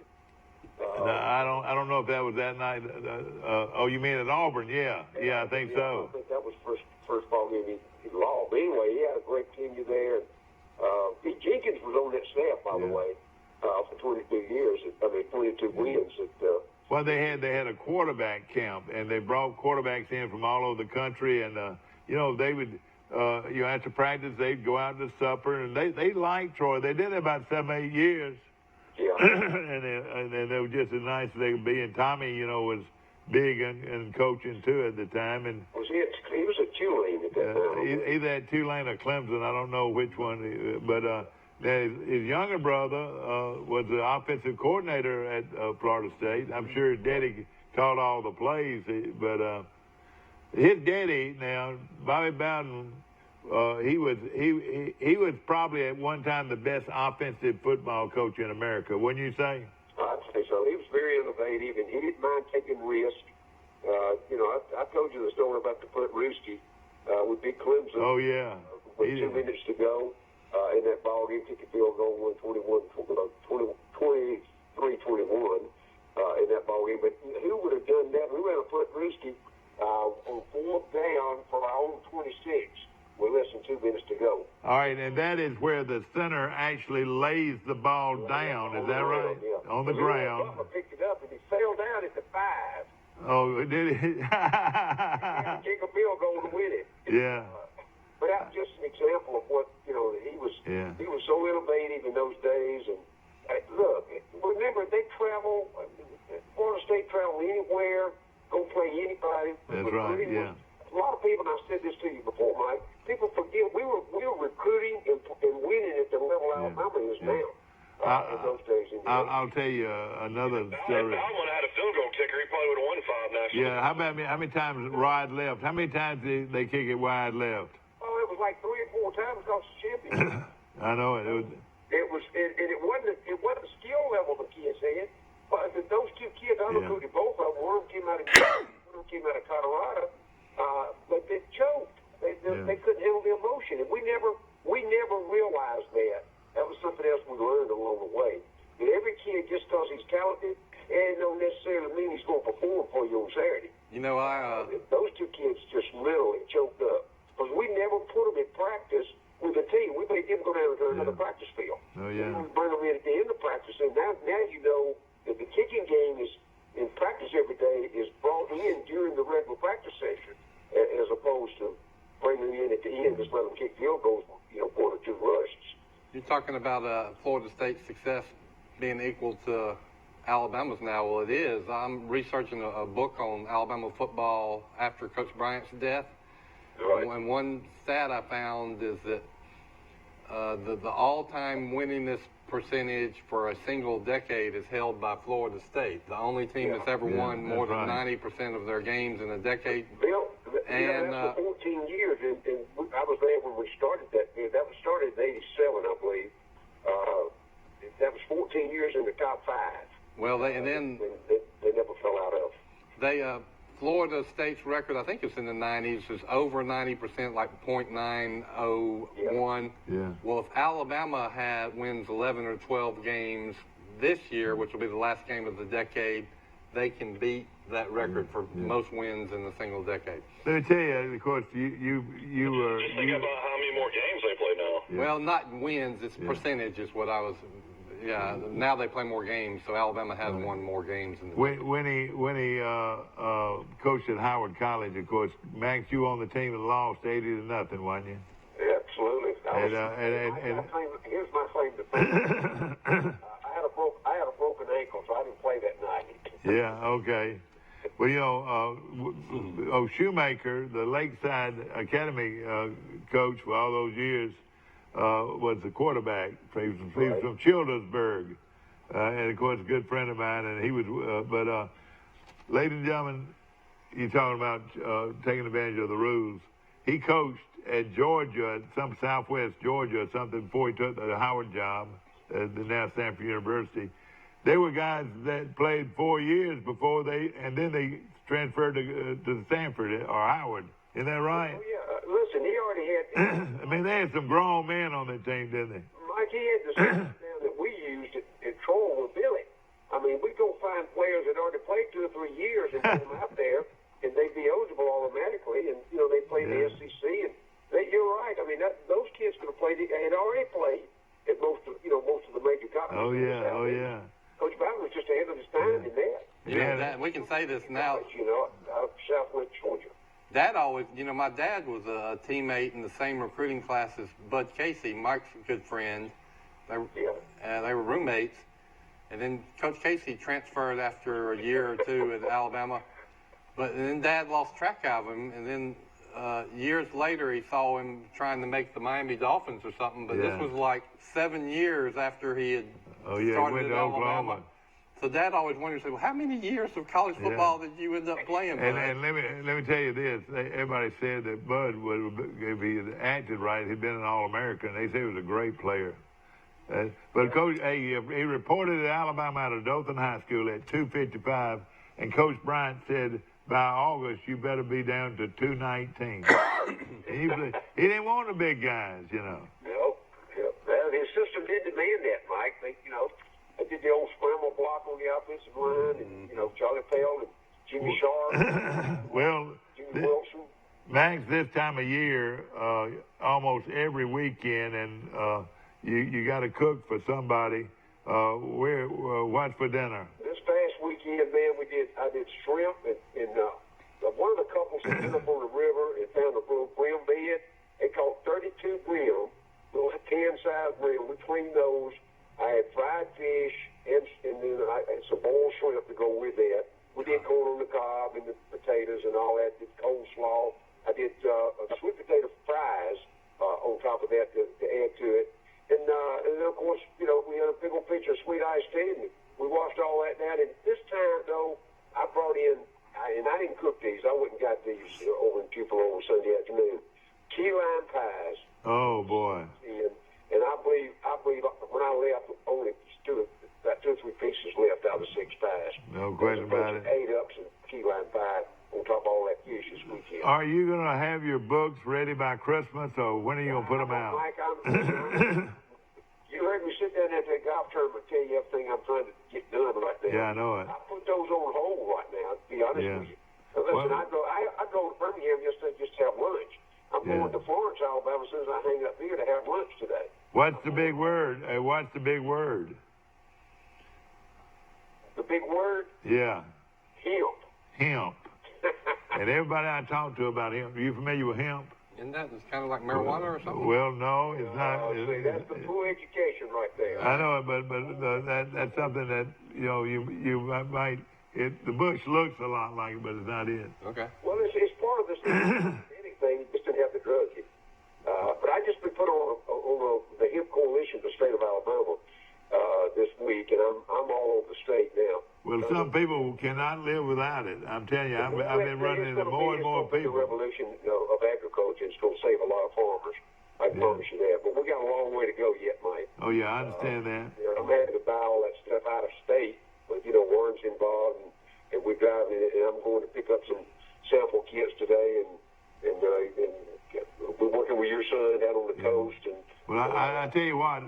No, I don't know if that was that night. You mean at Auburn? Yeah, I think so. I think that was first ball game he lost. But anyway, he had a great tenure there. Pete Jenkins was on that staff, by the way, for 22 years. 22 wins. Well, they had a quarterback camp, and they brought quarterbacks in from all over the country, and they would. After practice, they'd go out to supper, and they liked Troy. They did it about 7-8 years. Yeah. and they were just as nice as they could be. And Tommy, was big and coaching too at the time. And he was at Tulane at that time. Either at Tulane or Clemson. I don't know which one. But his younger brother was the offensive coordinator at Florida State. I'm sure his daddy called all the plays. But his daddy, now, Bobby Bowden, he was probably at one time the best offensive football coach in America, wouldn't you say? I'd say So he was very innovative, and he didn't mind taking risks. I told you the story about the punt Roosty with Big Clemson. Oh, yeah. With 2 minutes to go in that ball game, kicked a field goal, won 23-21 in that ball game. But who would have done that? We ran a punt Roosty on 4th down for our own 26 with less than 2 minutes to go. All right, and that is where the center actually lays the ball down. Is that right? Yeah. On the ground. Butler picked it up, and he fell down at the 5. Oh, did he? He had to kick a field goal to win it. Yeah. But that's just an example of what, he was. Yeah. He was so innovative in those days. And look, remember, they travel, Florida State travel anywhere, go play anybody. That's right, yeah. A lot of people, and I've said this to you before, Mike, people forget we were recruiting and winning at the level Alabama is now. In those days. I'll tell you another story. If Alabama had a field goal kicker, he probably would have won 5 nationals. Yeah, how about me? How many times wide left? How many times did they kick it wide left? Oh, it was like 3 or 4 times across the championship. I know it. It wasn't the skill level the kids had, but those 2 kids, I recruited both of them. One of them came out of Colorado, but they choked. They couldn't handle the emotion, and we never realized that. That was something else we learned along the way. And every kid, just because he's talented, it don't necessarily mean he's going to perform for you on Saturday. Those 2 kids just literally choked up because we never put them in practice with a team. We made them go down to another practice field. Oh, yeah. We bring them in at the end of practice, and now you know that the kicking game is in practice every day is brought in during the regular practice session, as opposed to bringing them in at the end, just let them kick field goals, 1 or 2 rushes. You're talking about Florida State's success being equal to Alabama's now. Well, it is. I'm researching a book on Alabama football after Coach Bryant's death. Right. And one stat I found is that the all-time winningest percentage for a single decade is held by Florida State. The only team that's ever won more than 90% of their games in a decade. Bill, that's for 14 years, and I was there when we started that. That was started in '87, I believe. That was 14 years in the top 5. Well, they never fell out of. Florida State's record, I think it's in the 90s, is over 90%, like .901. Yeah. Well, if Alabama wins 11 or 12 games this year, which will be the last game of the decade, they can beat that record for most wins in a single decade. Let me tell you, of course, you were. Just think about how many more games they play now. Yeah. Well, not wins, it's percentage is what I was. Yeah, now they play more games, so Alabama has won more games. When he coached at Howard College, of course, Max, you on the team and lost 80-0, wasn't you? Yeah, absolutely. Here's my claim to fame. I had a broken ankle, so I didn't play that night. Yeah, okay. Well, Shoemaker, the Lakeside Academy coach for all those years, was the quarterback. He was from Childersburg, and of course, a good friend of mine. And he was, ladies and gentlemen, you're talking about taking advantage of the rules. He coached at Georgia, some Southwest Georgia or something, before he took the Howard job, now Stanford University. They were guys that played 4 years before and then they transferred to Stanford or Howard. Isn't that right? Oh, yeah. Listen, he already had... I mean, they had some grown men on that team, didn't they? Mike, he had the system that we used at Troy with Billy. I mean, we go find players that already played 2 or 3 years and put them out there, and they'd be eligible automatically, and, they played the SEC, and you're right. I mean, those kids could have played, had already played at most of the major conferences. Oh, yeah, oh, yeah. Coach Bowden was just ahead of his time in that. We can say this now. Out of Southwest Georgia. Dad always, my dad was a teammate in the same recruiting class as Bud Casey, Mike's good friend. They were roommates. And then Coach Casey transferred after a year or 2 at Alabama. But then Dad lost track of him. And then years later, he saw him trying to make the Miami Dolphins or something. But this was like 7 years after he had started at Alabama. So Dad always wondered, well, how many years of college football did you end up playing, Bud? And let me tell you this. Everybody said that Bud would, if he had acted right, he'd been an All-American. They said he was a great player. But Coach, hey, he reported at Alabama out of Dothan High School at 255, and Coach Bryant said by August you better be down to 219. He didn't want the big guys, you know. No. Well, his system did demand that, Mike. They did the old scramble block on the offensive line, and Charlie Pell and Jimmy Sharp. Well, Jimmy Wilson. Max, this time of year, almost every weekend, and you got to cook for somebody. What's for dinner? This past weekend, man, I did shrimp, and one of the couples went up on the river and found a little brim bed. They caught 32 brim, little can-sized brim. We cleaned those. I had fried fish, and then I had some boiled shrimp to go with that. We did corn on the cob and the potatoes and all that. Did coleslaw. I did sweet potato fries on top of that to add to it. And then, of course, we had a big old pitcher of sweet iced tea. We washed all that down. And this time, though, I brought in, and I didn't cook these. I went and got these over in Tupelo on Sunday afternoon. Key lime pies. Oh, boy. And I believe when I left, only about 2 or 3 pieces left out of the 6 pies. No question about it. 8 ups and key lime pie on top of all that fish this weekend. Are you going to have your books ready by Christmas, or when are you going to put them out? Mike, you heard me sit down at that golf tournament and tell you everything I'm trying to get done right now. Yeah, I know it. I put those on hold right now, to be honest with you. So listen, I go to Birmingham just to have lunch. I'm going to Florence, Alabama, as soon as I hang up here to have lunch today. What's the big word? What's the big word? The big word? Yeah. Hemp. And everybody I talk to about hemp, are you familiar with hemp? Isn't that kind of like marijuana or something? Well, no, it's not. That's the full education right there. I know it, but that's something that you might. The bush looks a lot like it, but it's not it. Okay. Well, it's part of this anything. Just didn't have the drug. But I just been put on the hemp coalition for the state of Alabama this week, and I'm all over the state now. Well, some people cannot live without it. I'm telling you, I've been running into more and more people. The revolution of agriculture is going to save a lot of farmers. I promise you that. But we got a long way to go yet, Mike. Oh yeah, I understand that. I'm having to buy all that stuff out of state, but worms involved, and we're driving it. And I'm going to pick up some sample kits today, and we're working with your son out on the coast. And well, I tell you what,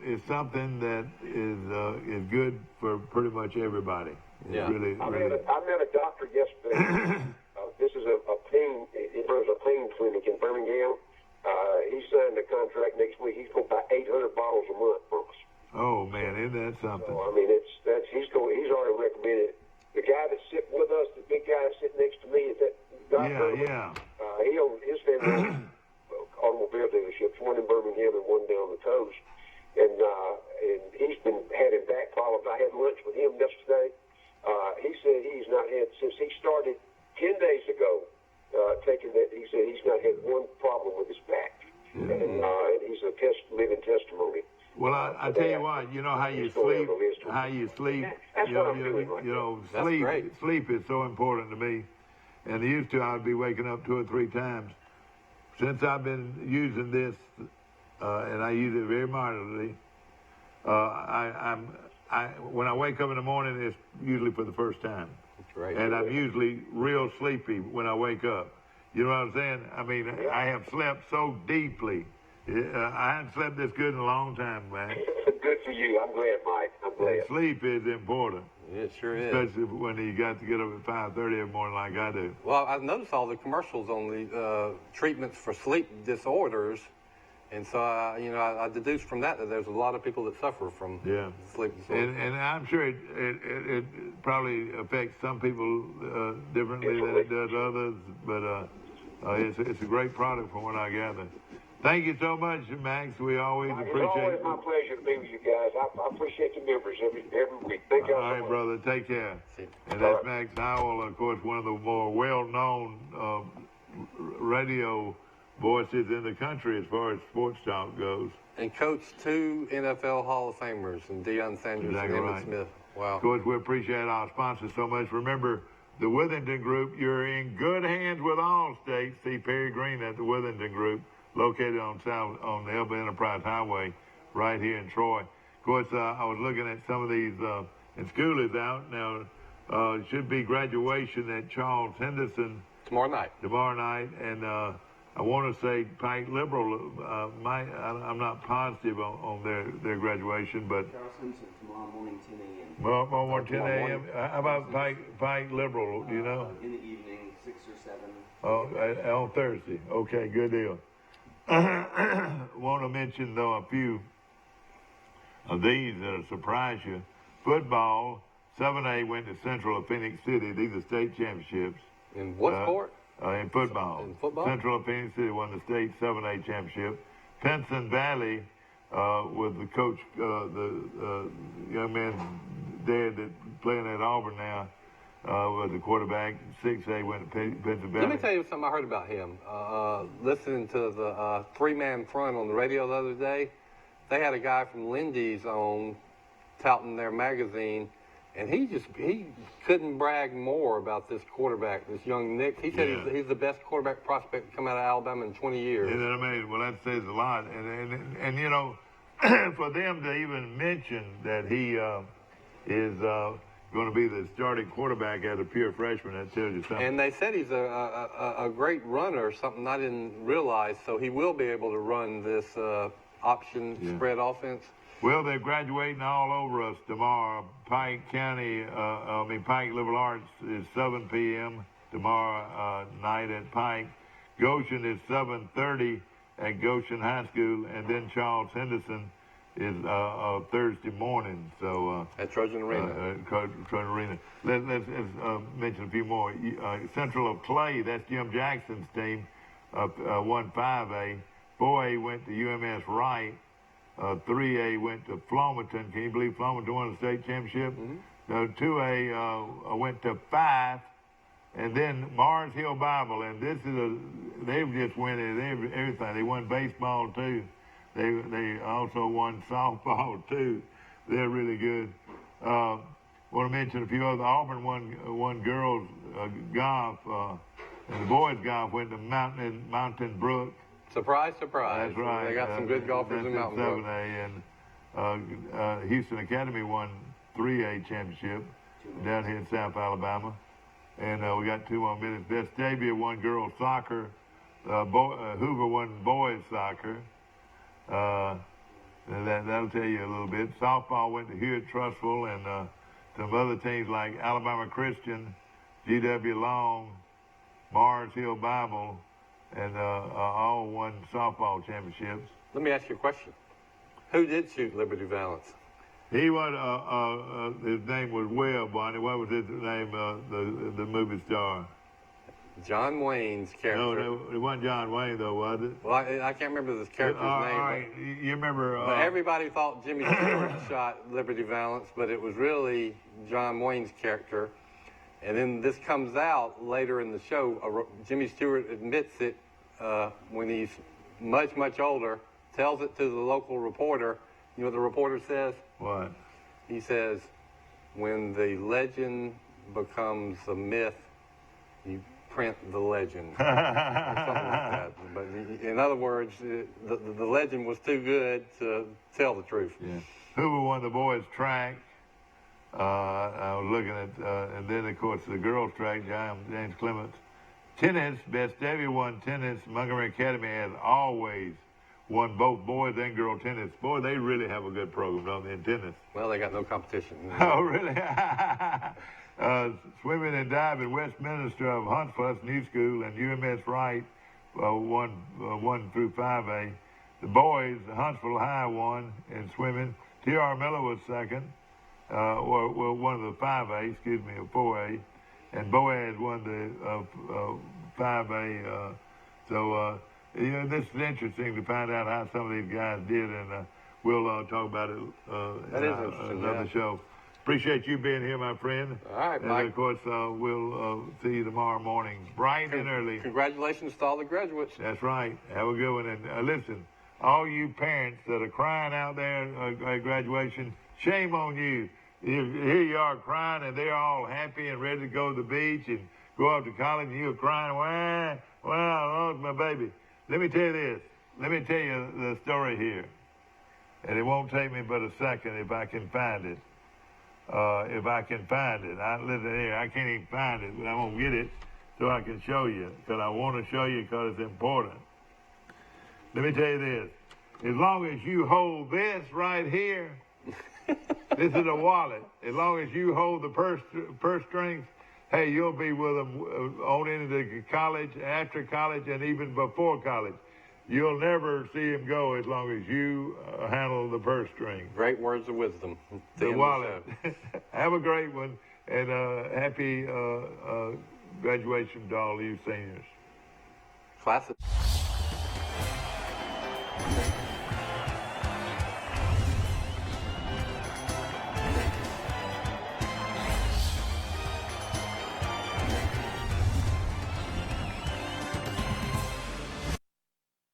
it's something that is good for pretty much everybody. Yeah. I met a doctor yesterday. This is a pain. It runs a pain clinic in Birmingham. He signed a contract next week. He's going to buy 800 bottles a month from us. Oh man, isn't that something? So, I mean, he's already recommended it. The guy that's sitting with us, the big guy that's sitting next to me, is that doctor. Yeah. He owns his family automobile dealerships, one in Birmingham and one down the coast. And he's been having back problems. I had lunch with him yesterday. He said he's not had, since he started 10 days ago, taking that, he said he's not had one problem with his back. And he's a living testimony. Well, I tell you what, how you sleep, That's what I'm doing right now. Sleep is so important to me. And used to, I would be waking up 2 or 3 times. Since I've been using this, and I use it very moderately, when I wake up in the morning, it's usually for the first time. That's right. And I'm usually real sleepy when I wake up. You know what I'm saying? I mean, I have slept so deeply. I haven't slept this good in a long time, man. Good for you. I'm glad, Mike. I'm glad. Sleep is important. It sure is. Especially when you got to get up at 5:30 every morning like I do. Well, I've noticed all the commercials on the treatments for sleep disorders. And so, I deduced from that there's a lot of people that suffer from sleep disorders. And I'm sure it probably affects some people differently than it does others, but it's a great product from what I gather. Thank you so much, Max. We always appreciate it. It's always my pleasure to be with you guys. I appreciate the members every week. Thank you all right, so much. brother. Take care. And that's Max Howell, of course, one of the more well-known radio voices in the country as far as sports talk goes. And coached 2 NFL Hall of Famers, and Deion Sanders and Emmitt Smith. Wow. Of course, we appreciate our sponsors so much. Remember, the Withington Group, you're in good hands with Allstate. See Perry Green at the Withington Group, located on the Elba Enterprise Highway, right here in Troy. Of course, I was looking at some of these, and school is out now. Should be graduation at Charles Henderson tomorrow night. And I want to say Pike Liberal I'm not positive on their graduation, but Charles Henderson tomorrow morning 10 a.m. Tomorrow morning 10 a.m. How about Pike Liberal? Do you know? In the evening, 6 or 7. Oh, on Thursday. Okay, good deal. Want to mention though a few of these that'll surprise you. Football. 7A went to Central of Phoenix City. These are state championships. In what sport? In football. In football? Central of Phoenix City won the state 7A championship. Pinson Valley, with the coach, the young man there that playing at Auburn now, was the quarterback. 6A went to Pinson Valley. Let me tell you something I heard about him. Listening to the three-man front on the radio the other day, they had a guy from Lindy's on touting their magazine. And he couldn't brag more about this quarterback, this young Nick. He said he's the best quarterback prospect to come out of Alabama in 20 years. Isn't that amazing? Well, that says a lot. And you know, for them to even mention that he is going to be the starting quarterback as a pure freshman, that tells you something. And they said he's a great runner, something I didn't realize. So he will be able to run this option spread offense. Well, they're graduating all over us tomorrow. Pike Liberal Arts is 7 p.m. tomorrow night at Pike. Goshen is 7:30 at Goshen High School, and then Charles Henderson is Thursday morning. So at Trojan Arena. Trojan Arena. Let's mention a few more. Central of Clay, that's Jim Jackson's team, won 5A. 4A went to UMS Wright. 3A went to Flomaton. Can you believe Flomaton won the state championship? Mm-hmm. 2A went to 5, and then Mars Hill Bible. And this is they've just winning everything. They won baseball too. They also won softball too. They're really good. Want to mention a few other. Auburn won girls golf, and the boys golf went to Mountain Brook. Surprise, surprise. That's right. They got some good golfers in Mountain Brook. 7A, and Houston Academy won 3A championship down here in South Alabama. And we got 2 more minutes. Vestavia won girls soccer. Hoover won boys soccer. That'll tell you a little bit. Softball went to Hewitt Trustful, and some other teams like Alabama Christian, G.W. Long, Mars Hill Bible, and all won softball championships. Let me ask you a question. Who did shoot Liberty Valance? He was, his name was Webb, Bonnie. What was his name, the movie star? John Wayne's character. No, it wasn't John Wayne, though, was it? Well, I can't remember this character's name. All right, you remember... But everybody thought Jimmy Stewart shot Liberty Valance, but it was really John Wayne's character. And then this comes out later in the show. Jimmy Stewart admits it when he's much, much older, tells it to the local reporter. You know what the reporter says? What? He says, when the legend becomes a myth, you print the legend. Or something like that. But in other words, the legend was too good to tell the truth. Yeah. Hoover won the boys' track. I was looking at, and then, of course, the girls' track, James Clements. Tennis, Vestavia won tennis. Montgomery Academy has always won both boys and girl tennis. Boy, they really have a good program, don't they, in tennis? Well, they got no competition. Oh, really? Swimming and diving, Westminster of Huntsville, that's new school, and UMS Wright won through 5A. The boys, Huntsville High won in swimming. T.R. Miller was second. One of the 5A, excuse me, or 4A, and Boaz won the 5A. You know, this is interesting to find out how some of these guys did, and we'll talk about it in another show. Appreciate you being here, my friend. All right, Mike. And of course, we'll see you tomorrow morning, bright and early. Congratulations to all the graduates. That's right. Have a good one. And listen, all you parents that are crying out there at graduation, shame on you. Here you are crying, and they're all happy and ready to go to the beach and go off to college, and you're crying, well, I lost my baby. Let me tell you this. Let me tell you the story here. And it won't take me but a second if I can find it. If I can find it. Listen here, I can't even find it, but I'm going to get it so I can show you, because I want to show you because it's important. Let me tell you this. As long as you hold this right here, this is a wallet. As long as you hold the purse strings, hey, you'll be with them on into college, after college, and even before college. You'll never see him go as long as you handle the purse string. Great words of wisdom. The wallet. Have a great one, and happy graduation to all you seniors. Class of